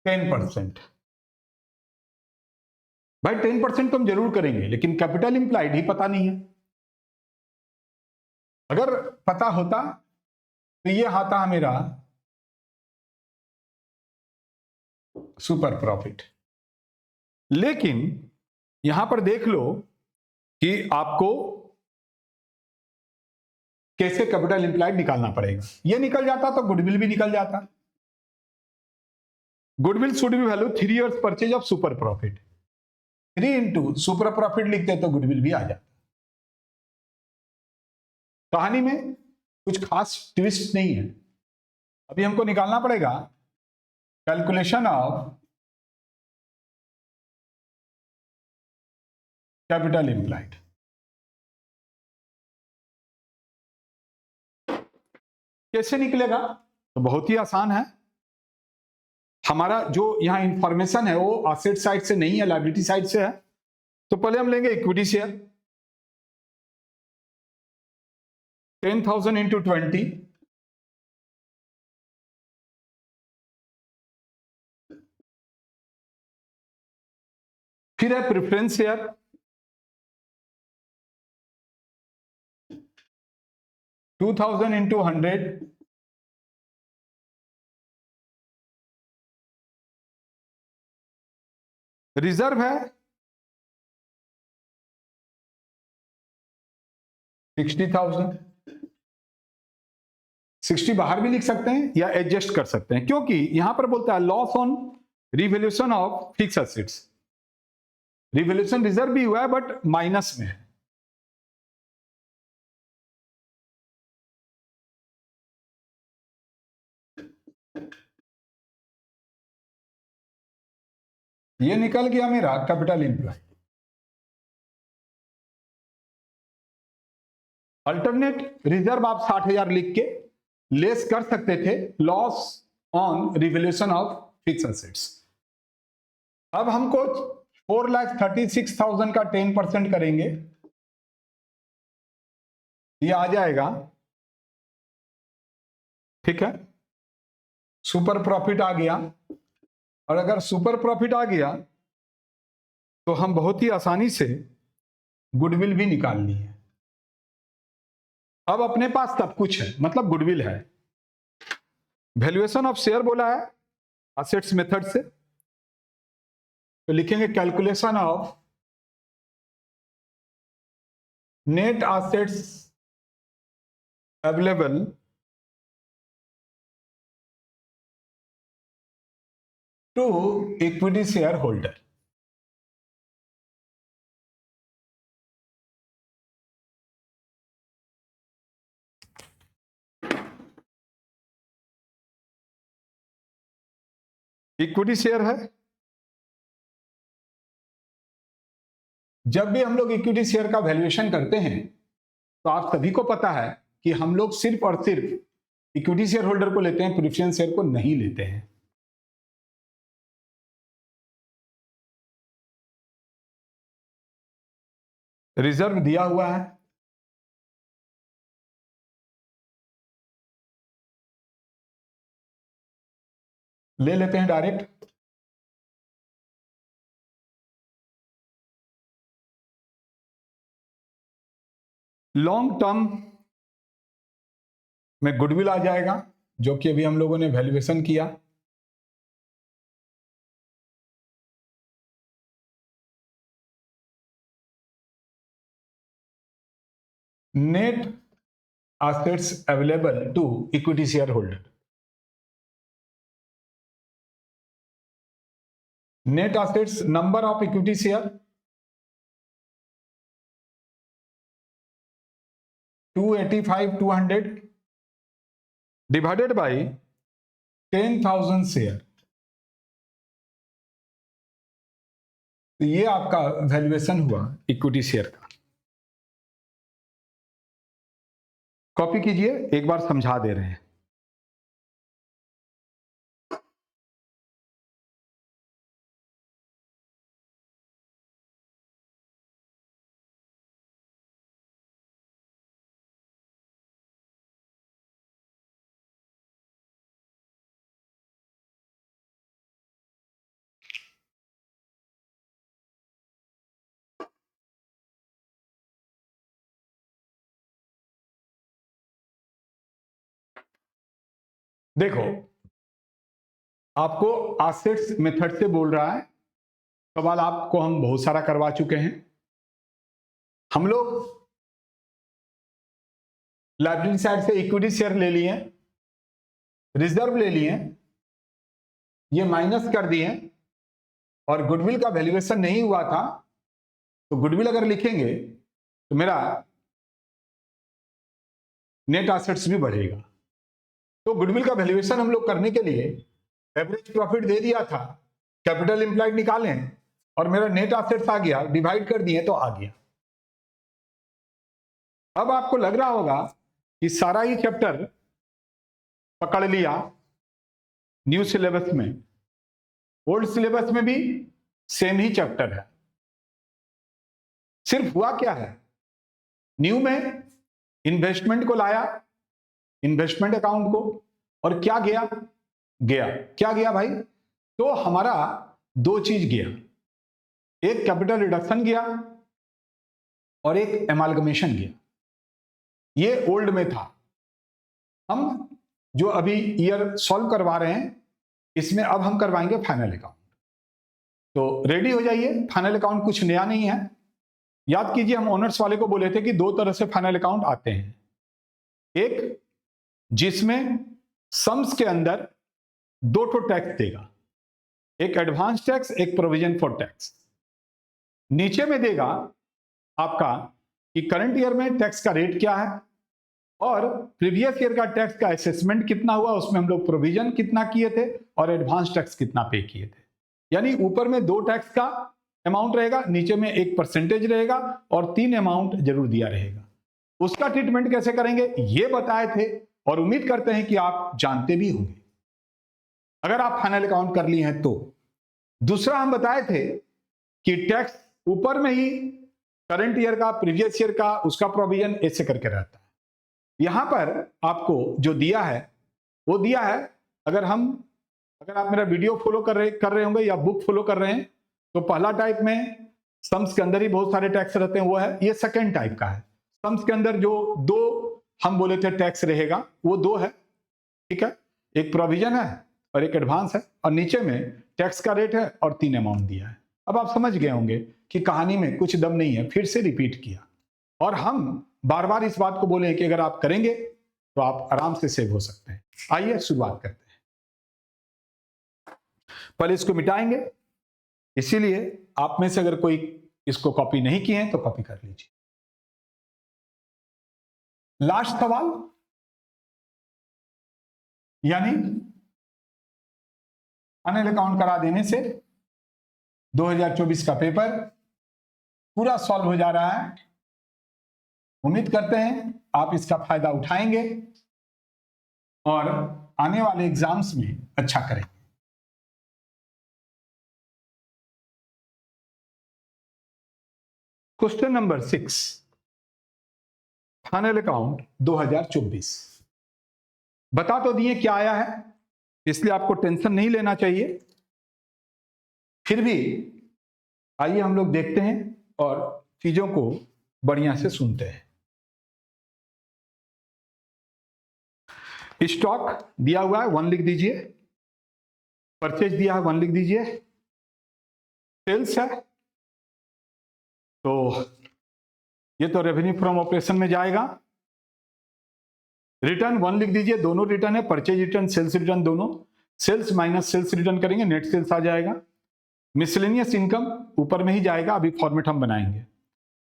10%। भाई 10% तो हम जरूर करेंगे, लेकिन कैपिटल इंप्लाइड ही पता नहीं है। अगर पता होता तो ये आता मेरा सुपर प्रॉफिट। लेकिन यहां पर देख लो कि आपको कैसे कैपिटल इंप्लाइड निकालना पड़ेगा। ये निकल जाता तो गुडविल भी निकल जाता। Goodwill should B value 3 years purchase of super profit. 3 into super profit लिखते तो गुडविल भी आ जाता। कहानी में कुछ खास ट्विस्ट नहीं है। अभी हमको निकालना पड़ेगा कैलकुलेशन ऑफ कैपिटल इंप्लाइड। कैसे निकलेगा? तो बहुत ही आसान है। हमारा जो यहाँ इंफॉर्मेशन है वो एसेट साइड से नहीं है, लायबिलिटी साइड से है। तो पहले हम लेंगे इक्विटी शेयर, 10,000 इंटू 20, फिर है प्रेफरेंस शेयर, 2,000 इंटू 100, रिजर्व है 60,000। 60 बाहर भी लिख सकते हैं या एडजस्ट कर सकते हैं, क्योंकि यहां पर बोलता है loss on revaluation of fix assets. Revaluation reserve भी हुआ है बट माइनस में है। ये निकल गया मेरा कैपिटल एम्प्लॉय। अल्टरनेट रिजर्व आप 60,000 लिख के लेस कर सकते थे loss on revaluation of fix assets. अब हमको 4,36,000 का 10% करेंगे, ये आ जाएगा, ठीक है। सुपर प्रॉफिट आ गया, और अगर सुपर प्रॉफिट आ गया तो हम बहुत ही आसानी से गुडविल भी निकालनी है। अब अपने पास सब कुछ है, मतलब गुडविल है। वैल्यूएशन ऑफ शेयर बोला है एसेट्स मेथड से, तो लिखेंगे calculation of net assets available to equity shareholder. Equity share है, जब भी हम लोग इक्विटी शेयर का वैल्यूएशन करते हैं तो आप सभी को पता है कि हम लोग सिर्फ और सिर्फ इक्विटी शेयर होल्डर को लेते हैं, प्रेफरेंस शेयर को नहीं लेते हैं। रिजर्व दिया हुआ है, ले लेते हैं डायरेक्ट। लॉन्ग टर्म में गुडविल आ जाएगा, जो कि अभी हम लोगों ने वैल्यूएशन किया। Net assets available to equity shareholder. Net assets number of equity share 285,200 divided by 10,000 share. तो ये आपका वैल्यूएशन हुआ इक्विटी शेयर का। कॉपी कीजिए, एक बार समझा दे रहे हैं। देखो, आपको एसेट्स मेथड से बोल रहा है, सवाल आपको हम बहुत सारा करवा चुके हैं। हम लोग लायबिलिटी साइड से इक्विटी शेयर ले लिए, रिजर्व ले लिए, ये माइनस कर दिए, और गुडविल का वैल्यूएशन नहीं हुआ था, तो गुडविल अगर लिखेंगे तो मेरा नेट एसेट्स भी बढ़ेगा। तो गुडविल का वैल्यूएशन हम लोग करने के लिए एवरेज प्रॉफिट दे दिया था, कैपिटल एम्प्लॉयड निकालें, और मेरा नेट एसेट्स आ गया, डिवाइड कर दिए तो आ गया। अब आपको लग रहा होगा कि सारा ही चैप्टर पकड़ लिया न्यू सिलेबस में, ओल्ड सिलेबस में भी सेम ही चैप्टर है, सिर्फ हुआ क्या है, न्यू में इन्वेस्टमेंट को लाया, इन्वेस्टमेंट अकाउंट को, और क्या गया क्या गया भाई, तो हमारा दो चीज गया, एक कैपिटल रिडक्शन गया और एक एमालगमेशन गया। ये ओल्ड में था। हम जो अभी ईयर सॉल्व करवा रहे हैं इसमें अब हम करवाएंगे फाइनल अकाउंट। तो रेडी हो जाइए, फाइनल अकाउंट कुछ नया नहीं है। याद कीजिए हम ऑनर्स वाले को बोले थे कि दो तरह से फाइनल अकाउंट आते हैं, एक जिसमें सम्स के अंदर दो ठो टैक्स देगा, एक एडवांस टैक्स, एक प्रोविजन फॉर टैक्स। नीचे में देगा आपका कि करंट ईयर में टैक्स का रेट क्या है और प्रीवियस ईयर का टैक्स का असेसमेंट कितना हुआ, उसमें हम लोग प्रोविजन कितना किए थे और एडवांस टैक्स कितना पे किए थे। यानी ऊपर में दो टैक्स का अमाउंट रहेगा, नीचे में एक परसेंटेज रहेगा और तीन अमाउंट जरूर दिया रहेगा। उसका ट्रीटमेंट कैसे करेंगे ये बताए थे और उम्मीद करते हैं कि आप जानते भी होंगे अगर आप फाइनल अकाउंट कर लिए हैं तो। दूसरा हम बताए थे कि टैक्स ऊपर में ही करंट ईयर का, प्रीवियस ईयर का, उसका प्रोविजन ऐसे करके रहता है। यहां पर आपको जो दिया है वो दिया है, अगर आप मेरा वीडियो फॉलो कर रहे होंगे या बुक फॉलो कर रहे हैं तो पहला टाइप में सम्स के अंदर ही बहुत सारे टैक्स रहते हैं, वो है। ये सेकेंड टाइप का है, सम्स के अंदर जो दो हम बोले थे टैक्स रहेगा वो दो है, ठीक है, एक प्रोविजन है और एक एडवांस है, और नीचे में टैक्स का रेट है और तीन अमाउंट दिया है। अब आप समझ गए होंगे कि कहानी में कुछ दम नहीं है, फिर से रिपीट किया और हम बार बार इस बात को बोले कि अगर आप करेंगे तो आप आराम से सेव हो सकते हैं। आइए शुरुआत करते हैं। पहले इसको मिटाएंगे, इसीलिए आप में से अगर कोई इसको कॉपी नहीं किए हैं तो कॉपी कर लीजिए। लास्ट सवाल, यानी फाइनल अकाउंट करा देने से 2024 का पेपर पूरा सॉल्व हो जा रहा है। उम्मीद करते हैं आप इसका फायदा उठाएंगे और आने वाले एग्जाम्स में अच्छा करेंगे। क्वेश्चन नंबर 6, फाइनल अकाउंट 2024 बता तो दिए क्या आया है, इसलिए आपको टेंशन नहीं लेना चाहिए। फिर भी आइए हम लोग देखते हैं और चीजों को बढ़िया से सुनते हैं। स्टॉक दिया हुआ है 1 लिख दीजिए, परचेज दिया है 1 लिख दीजिए, सेल्स है तो ये तो रेवेन्यू फ्रॉम ऑपरेशन में जाएगा। रिटर्न 1 लिख दीजिए, दोनों रिटर्न है, परचेज रिटर्न, सेल्स रिटर्न दोनों। सेल्स माइनस सेल्स रिटर्न करेंगे, नेट सेल्स आ जाएगा। मिसलेनियस इनकम ऊपर में ही जाएगा, अभी फॉर्मेट हम बनाएंगे।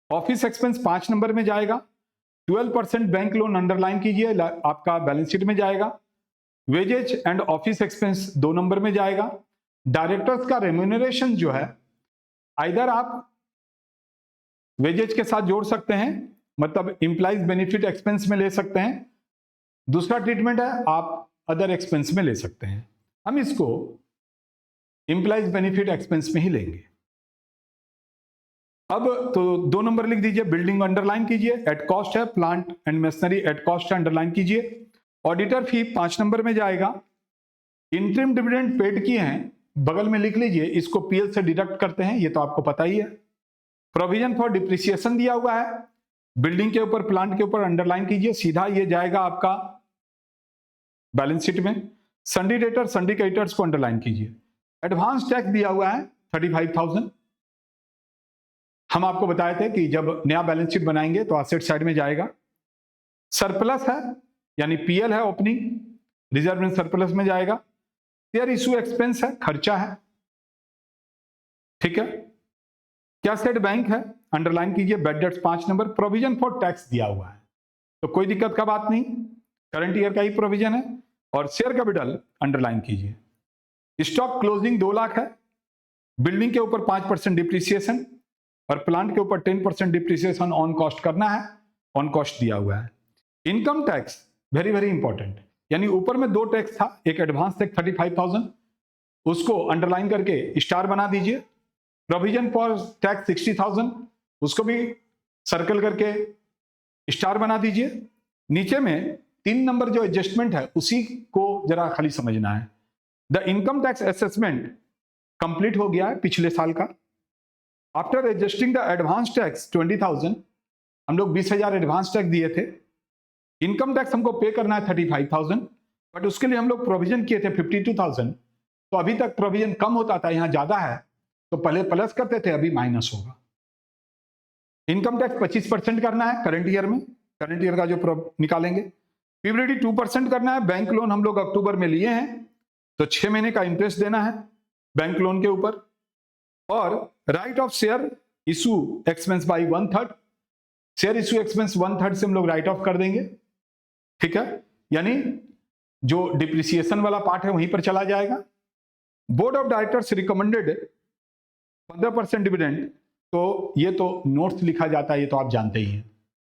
ऑफिस एक्सपेंस 5 नंबर में जाएगा। 12% बैंक लोन अंडरलाइन कीजिए, आपका बैलेंस शीट में जाएगा। Wages and office expense 2 number में जाएगा। डायरेक्टर्स का रेम्यूनरेशन जो है आइदर आप वेजेज के साथ जोड़ सकते हैं, मतलब इंप्लाइज बेनिफिट एक्सपेंस में ले सकते हैं। दूसरा ट्रीटमेंट है आप अदर एक्सपेंस में ले सकते हैं। हम इसको इंप्लाइज बेनिफिट एक्सपेंस में ही लेंगे। अब तो 2 नंबर लिख दीजिए, बिल्डिंग अंडरलाइन कीजिए, एट कॉस्ट है, plant and machinery at cost है, अंडरलाइन कीजिए। ऑडिटर फी 5 नंबर में जाएगा। इंटरिम डिविडेंड पेड किए हैं, बगल में लिख लीजिए, इसको पीएल से डिडक्ट करते हैं, ये तो आपको पता ही है। प्रोविजन फॉर डिप्रिसिएशन दिया हुआ है, बिल्डिंग के ऊपर, प्लांट के ऊपर अंडरलाइन कीजिए, सीधा ये जाएगा आपका बैलेंस शीट में। सन्डी डेटर, सन्डी क्रेडिटर्स को अंडरलाइन कीजिए। एडवांस टैक्स दिया हुआ है 35,000। हम आपको बताए थे कि जब नया बैलेंस शीट बनाएंगे तो एसेट साइड में जाएगा। सरप्लस है यानी पीएल है, ओपनिंग, रिजर्व एंड सरप्लस में जाएगा। शेयर इशू एक्सपेंस है, खर्चा है, ठीक है। क्या सेट बैंक है, अंडरलाइन कीजिए, bad debts 5 number. Provision for tax दिया हुआ है तो कोई दिक्कत का बात नहीं, करंट ईयर का ही प्रोविजन है। और शेयर कैपिटल अंडरलाइन कीजिए। स्टॉक क्लोजिंग 2 लाख है। बिल्डिंग के ऊपर 5% डिप्रिसिएशन और प्लांट के ऊपर 10% डिप्रिसिएशन ऑन कॉस्ट करना है, ऑन कॉस्ट दिया हुआ है। Income tax very very important, यानी ऊपर में 2 टैक्स था, एक एडवांस टैक्स 35,000, उसको अंडरलाइन करके स्टार बना दीजिए। प्रोविजन फॉर टैक्स 60,000, उसको भी सर्कल करके स्टार बना दीजिए। नीचे में 3 नंबर जो एडजस्टमेंट है उसी को जरा खाली समझना है। The income tax assessment complete हो गया है पिछले साल का। After adjusting the advance tax 20,000, हम लोग 20,000 एडवांस टैक्स दिए थे। इनकम टैक्स हमको पे करना है 35,000, बट उसके लिए हम लोग प्रोविजन किए थे 52,000। तो अभी तक प्रोविजन कम होता था, यहां ज्यादा है तो पहले प्लस करते थे, अभी माइनस होगा। इनकम टैक्स 25% करना है करंट ईयर में, करंट ईयर का जो निकालेंगे। पीबीडी 2% करना है। बैंक लोन हम लोग अक्टूबर में लिए हैं तो 6 महीने का इंटरेस्ट देना है बैंक लोन के ऊपर। और right of share issue expense by 1/3, share issue expense 1/3 से हम लोग राइट ऑफ कर देंगे, ठीक है, यानी जो डिप्रिसिएशन वाला पार्ट है वहीं पर चला जाएगा। Board of directors recommended 15% dividend, तो ये तो नोट्स लिखा जाता है, ये तो आप जानते ही हैं।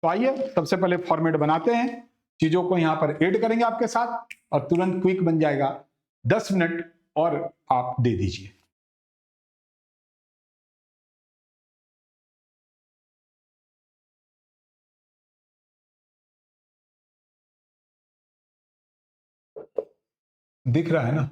तो आइए सबसे पहले फॉर्मेट बनाते हैं, चीजों को यहां पर ऐड करेंगे आपके साथ और तुरंत क्विक बन जाएगा। 10 मिनट और आप दे दीजिए। दिख रहा है ना?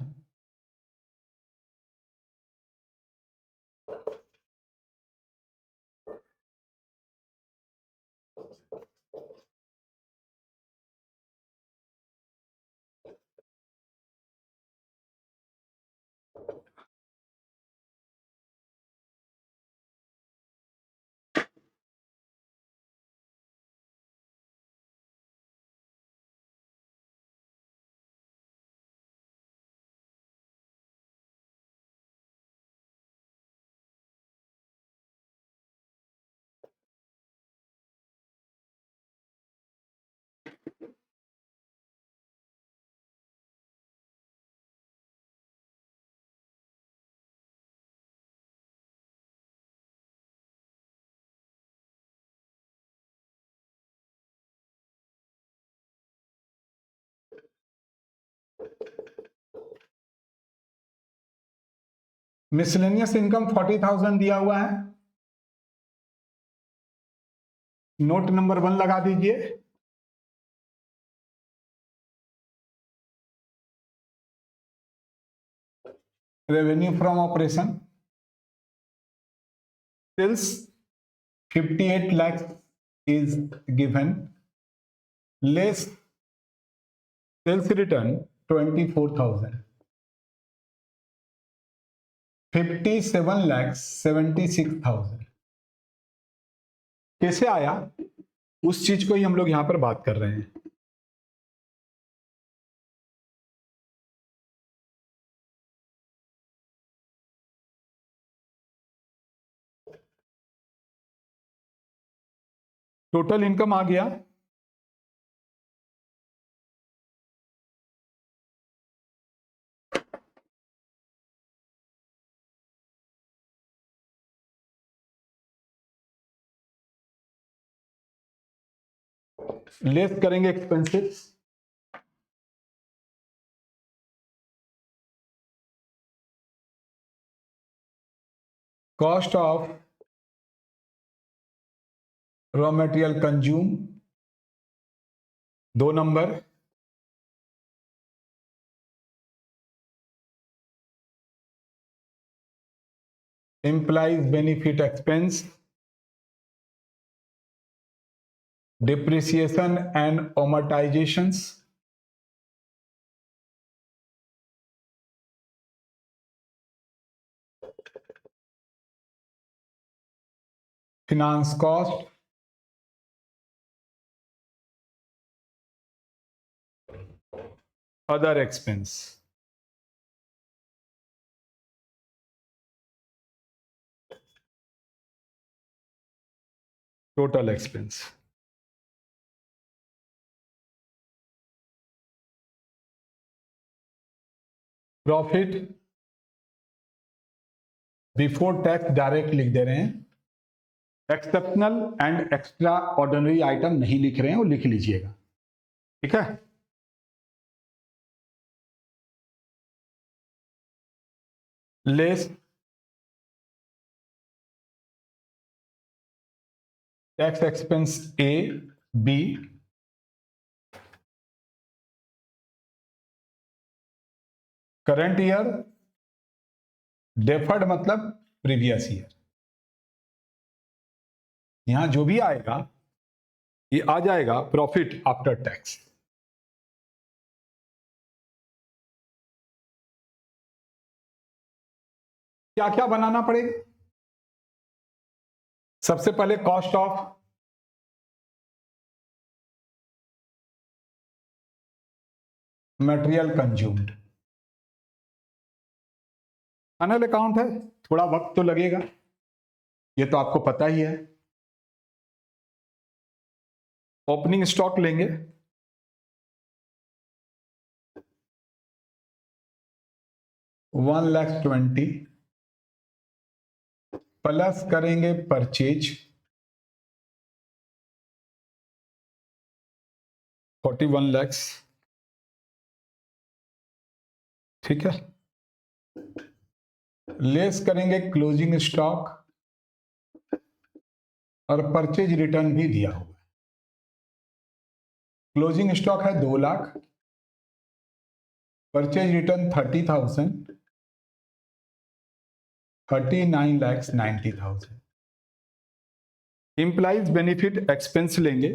मिसलेनियस इनकम 40,000 दिया हुआ है। नोट नंबर 1 लगा दीजिए। Revenue from operation sales 58 lakhs is given, less sales return 24,000, 57,76,000 कैसे आया, उस चीज को ही हम लोग यहां पर बात कर रहे हैं। टोटल इनकम आ गया, लेस करेंगे expenses, cost of raw material consume 2 number, employees benefit expense, depreciation and amortizations, finance cost, other expense। total expense। Profit before tax direct लिख दे रहे हैं, exceptional and extraordinary item नहीं लिख रहे हैं, वो लिख लीजिएगा, ठीक है। Less tax expense A B current year deferred मतलब प्रीवियस ईयर। यहां जो भी आएगा ये आ जाएगा प्रॉफिट आफ्टर टैक्स। क्या क्या बनाना पड़ेगा? सबसे पहले cost of material consumed. Final account है, थोड़ा वक्त तो लगेगा, ये तो आपको पता ही है। ओपनिंग स्टॉक लेंगे, $1,20,000 प्लस करेंगे परचेज 41 लाख, ठीक है। लेस करेंगे क्लोजिंग स्टॉक और परचेज रिटर्न भी दिया हुआ है। क्लोजिंग स्टॉक है 2 lakh, purchase return 30,000, 39,90,000। Employees benefit expense लेंगे,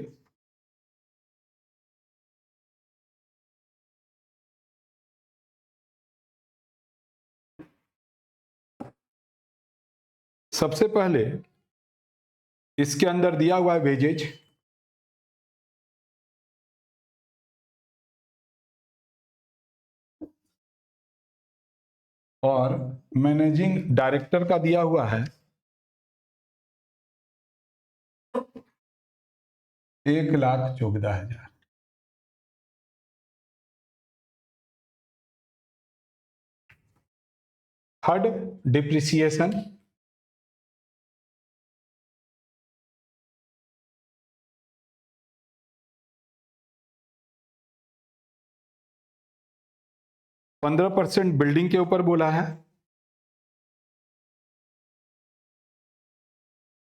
सबसे पहले इसके अंदर दिया हुआ है वेजेज, और मैनेजिंग डायरेक्टर का दिया हुआ है 1,14,000। थर्ड डिप्रिसिएशन, %15 बिल्डिंग के ऊपर बोला है।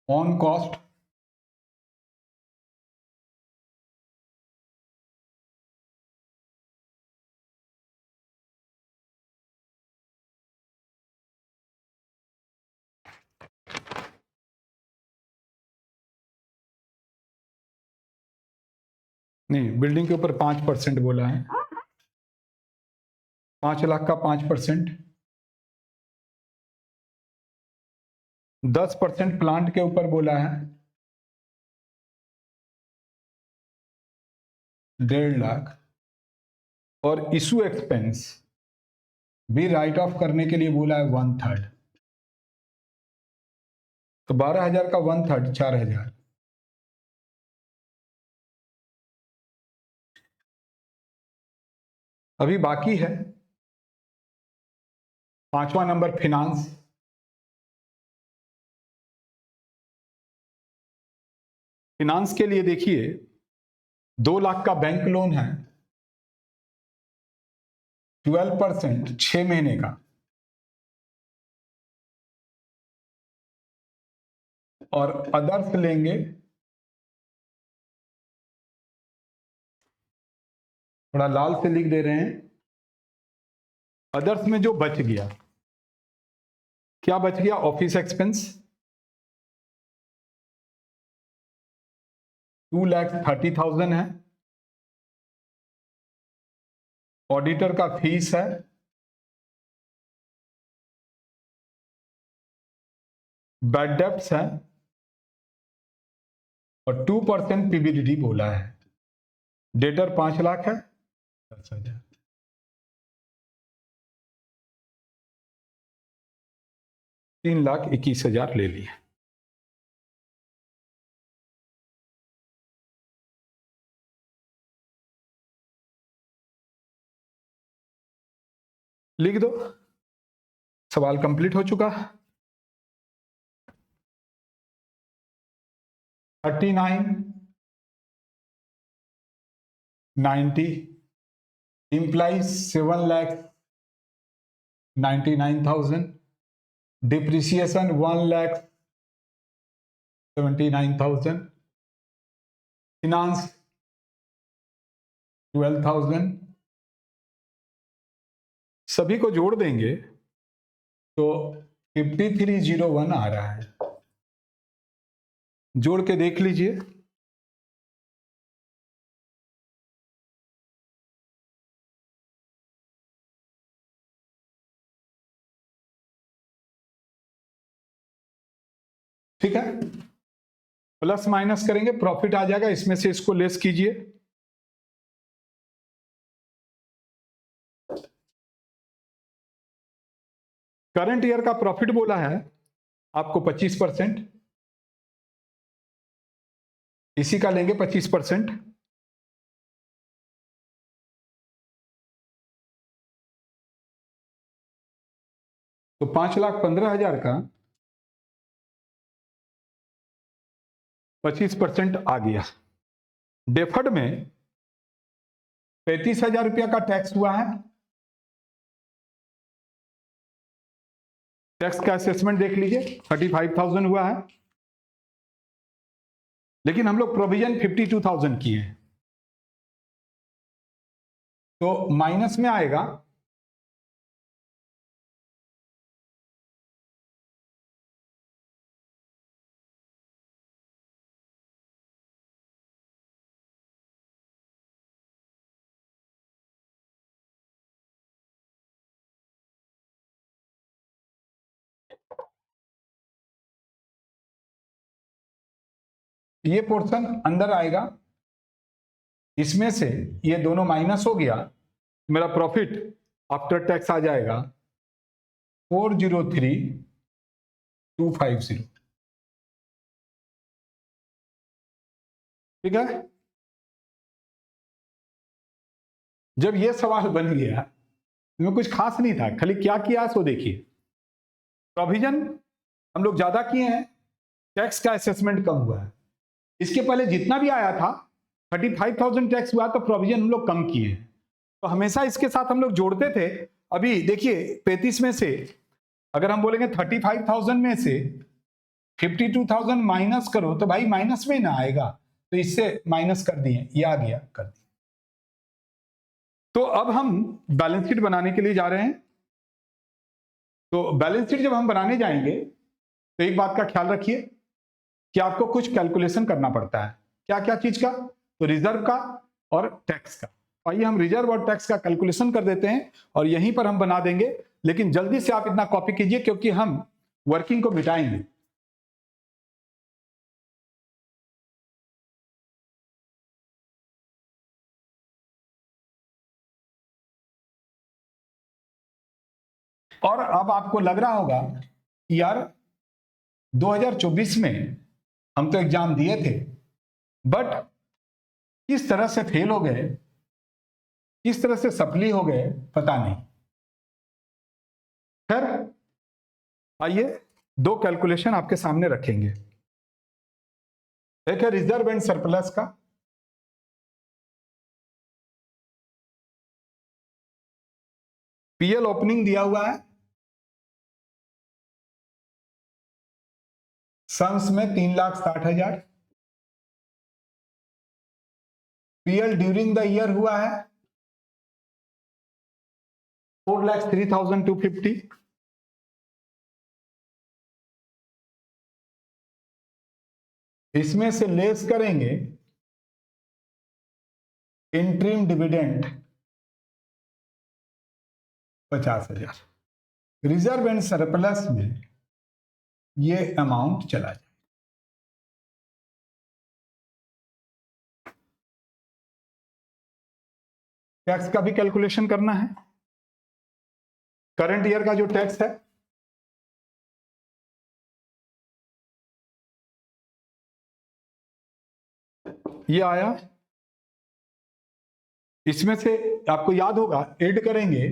ऑन कॉस्ट नहीं, बिल्डिंग के ऊपर 5% बोला है, 5 लाख का 5%, 10% प्लांट के ऊपर बोला है 1.5 लाख, और इशू एक्सपेंस भी राइट ऑफ करने के लिए बोला है 1/3, तो 12,000 का 1/3 4,000। अभी बाकी है 5वां नंबर फिनांस। फिनांस के लिए देखिए 2 लाख का बैंक लोन है, 12% 6 महीने का, और अदर्स लेंगे, थोड़ा लाल से लिख दे रहे हैं, अदर्स में जो बच गया, क्या बच गया? ऑफिस एक्सपेंस 2,30,000 है, ऑडिटर का फीस है, बैड डेप्ट्स है, और 2% पीबीडीटी बोला है। डेटर 5 लाख है, 10,000। $3,21,000 ले लिए। लिख दो, सवाल कंप्लीट हो चुका। 39,90 implies 7,99,000 डिप्रिसिएशन 1,79,000, फिनांस 12,000, सभी को जोड़ देंगे तो 5301 आ रहा है। जोड़ के देख लीजिए। ठीक है, प्लस माइनस करेंगे, प्रॉफिट आ जाएगा, इसमें से इसको लेस कीजिए। करंट ईयर का प्रॉफिट बोला है आपको 25%, इसी का लेंगे 25%। तो 5,15,000 का 25% आ गया। डेफर्ड में 35,000 रुपया का टैक्स हुआ है। टैक्स का असेसमेंट देख लीजिए, 35,000 हुआ है, लेकिन हम लोग प्रोविजन 52,000 किए हैं, तो माइनस में आएगा। ये पोर्शन अंदर आएगा, इसमें से ये दोनों माइनस हो गया, मेरा प्रॉफिट आफ्टर टैक्स आ जाएगा 403,250। ठीक है, जब ये सवाल बन गया, इसमें कुछ खास नहीं था, खाली क्या किया सो देखिए। प्रोविजन हम लोग ज्यादा किए हैं, टैक्स का असेसमेंट कम हुआ है। इसके पहले जितना भी आया था 35,000 टैक्स हुआ, तो प्रोविजन हम लोग कम किए हैं, तो हमेशा इसके साथ हम लोग जोड़ते थे। अभी देखिए 35 में से अगर हम बोलेंगे 35,000 में से 52,000 माइनस करो, तो भाई माइनस में ना आएगा, तो इससे माइनस कर दिए, ये आ गया, कर दिए। तो अब हम बैलेंस शीट बनाने के लिए जा रहे हैं। तो बैलेंस शीट जब हम बनाने जाएंगे तो एक बात का ख्याल रखिए कि आपको कुछ कैलकुलेशन करना पड़ता है। क्या क्या चीज का? तो रिजर्व का और टैक्स का। आइए हम रिजर्व और टैक्स का कैलकुलेशन कर देते हैं और यहीं पर हम बना देंगे, लेकिन जल्दी से आप इतना कॉपी कीजिए क्योंकि हम वर्किंग को मिटाएंगे। और अब आपको लग रहा होगा कि यार 2024 में हम तो एग्जाम दिए थे, बट किस तरह से फेल हो गए, किस तरह से सफली हो गए, पता नहीं। खैर आइए दो कैलकुलेशन आपके सामने रखेंगे। एक है रिजर्व एंड सरप्लस का, पीएल ओपनिंग दिया हुआ है, सम्स में 3,60,000, पीएल ड्यूरिंग द ईयर हुआ है 4,03,250, इसमें से लेस करेंगे interim dividend 50,000, reserve and surplus में ये अमाउंट चला जाए। टैक्स का भी कैलकुलेशन करना है। करंट ईयर का जो टैक्स है ये आया, इसमें से आपको याद होगा ऐड करेंगे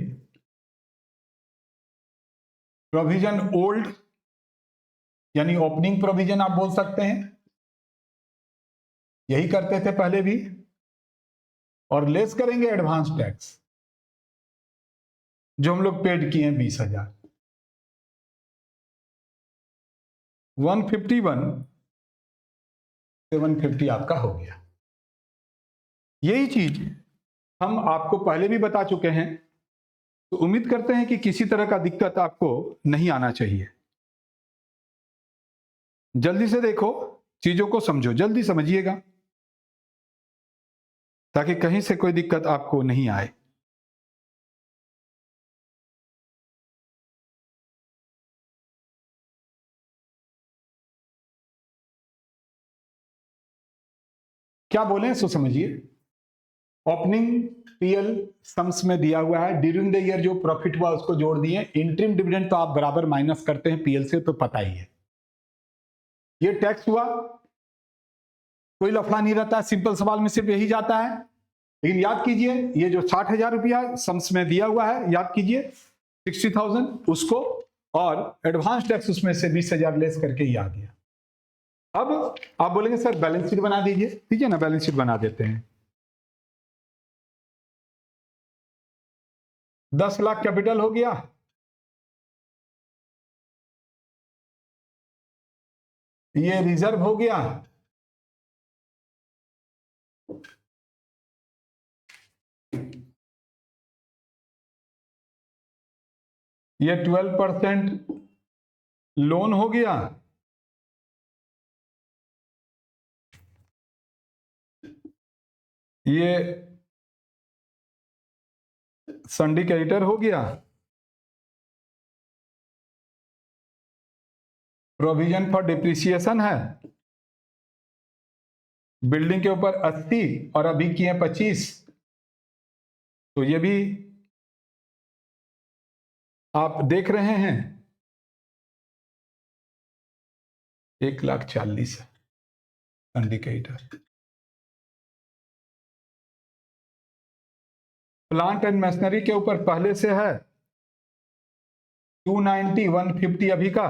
प्रोविजन ओल्ड, यानी ओपनिंग प्रोविजन आप बोल सकते हैं, यही करते थे पहले भी, और लेस करेंगे एडवांस टैक्स जो हम लोग पेड किए हैं 20,000। 151 750 आपका हो गया। यही चीज हम आपको पहले भी बता चुके हैं, तो उम्मीद करते हैं कि किसी तरह का दिक्कत आपको नहीं आना चाहिए। जल्दी से देखो, चीजों को समझो, जल्दी समझिएगा ताकि कहीं से कोई दिक्कत आपको नहीं आए। क्या बोले सो समझिए। ओपनिंग पीएल सम्स में दिया हुआ है, ड्यूरिंग द ईयर जो प्रॉफिट हुआ उसको जोड़ दिए, इंटरिम डिविडेंड तो आप बराबर माइनस करते हैं पीएल से, तो पता ही है। ये टैक्स हुआ, कोई लफड़ा नहीं रहता, सिंपल सवाल में सिर्फ यही जाता है। लेकिन याद कीजिए, ये जो 60,000 रुपया सम्स में दिया हुआ है, याद कीजिए 60,000 उसको, और एडवांस टैक्स उसमें से 20,000 लेस करके ही आ गया। अब आप बोलेंगे सर बैलेंस शीट बना दीजिए ना, बैलेंस शीट बना देते हैं। 10 लाख कैपिटल हो गया, ये रिजर्व हो गया, ये 12% लोन हो गया, ये सिंडिकेटर हो गया, प्रोविजन फॉर डिप्रिसिएशन है, बिल्डिंग के ऊपर 80 और अभी किए 25, तो ये भी आप देख रहे हैं 1,40,000 सिंडिकेटर। प्लांट एंड मशीनरी के ऊपर पहले से है 290 150 अभी का,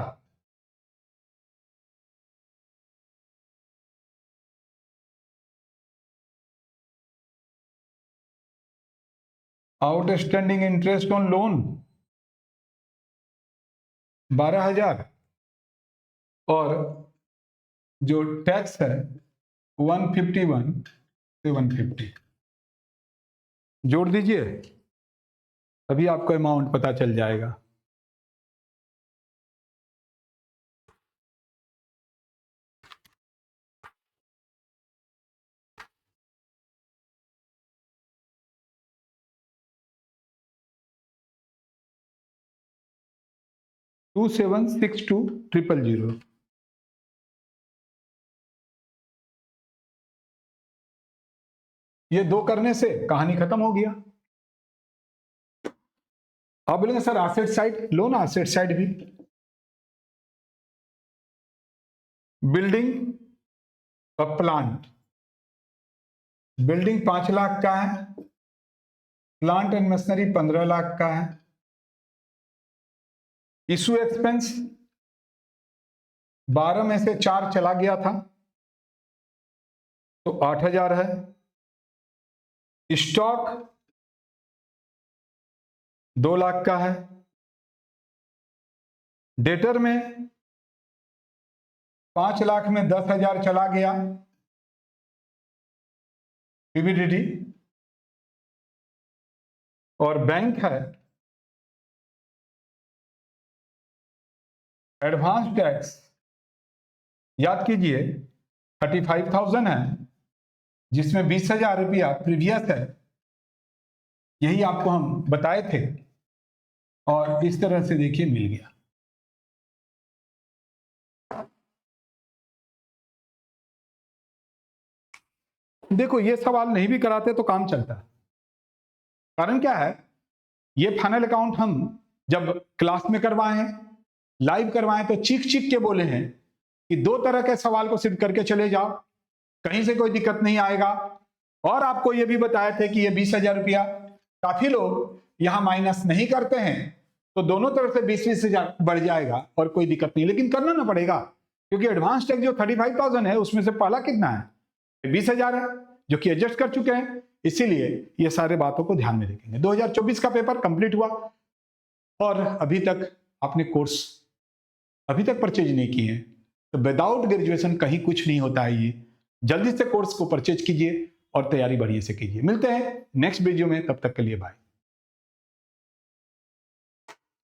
आउटस्टैंडिंग इंटरेस्ट ऑन लोन 12,000, और जो टैक्स है 151 से 150 जोड़ दीजिए, तभी आपको अमाउंट पता चल जाएगा। टू 2762,000। ये दो करने से कहानी खत्म हो गया। आप बोलेंगे सर एसेट साइड लो ना, एसेट साइड भी बिल्डिंग और प्लांट, बिल्डिंग 5 लाख का है, प्लांट एंड मशीनरी 15 लाख का है, इशू एक्सपेंस 12 में से 4 चला गया था तो 8,000 है, स्टॉक 2 लाख का है, डेटर में 5 लाख में 10,000 चला गया, पीबीडीटी, और बैंक है एडवांस टैक्स, याद कीजिए 35,000 है, जिसमें 20,000 रुपया प्रीवियस है, यही आपको हम बताए थे, और इस तरह से देखिए मिल गया। देखो ये सवाल नहीं भी कराते तो काम चलता है। कारण क्या है, ये फाइनल अकाउंट हम जब क्लास में करवाए हैं, लाइव करवाएं, तो चीख चीख के बोले हैं कि 2 तरह के सवाल को सिर्फ करके चले जाओ, कहीं से कोई दिक्कत नहीं आएगा। और आपको ये भी बताए थे कि ये 20,000 रुपया, काफी लोग यहां माइनस नहीं करते हैं, तो दोनों तरफ से 20,000 बढ़ जाएगा और कोई दिक्कत नहीं, लेकिन करना ना पड़ेगा, क्योंकि एडवांस टैक्स जो 35,000 है उसमें से पहला कितना है 20,000 है, जो कि एडजस्ट कर चुके हैं, इसीलिए ये सारे बातों को ध्यान में रखेंगे। 2024 का पेपर कंप्लीट हुआ और अभी तक आपने कोर्स अभी तक परचेज नहीं किए हैं, तो विदाउट ग्रेजुएशन कहीं कुछ नहीं होता है। ये जल्दी से कोर्स को परचेज कीजिए और तैयारी बढ़िया से कीजिए। मिलते हैं नेक्स्ट वीडियो में, तब तक के लिए बाय।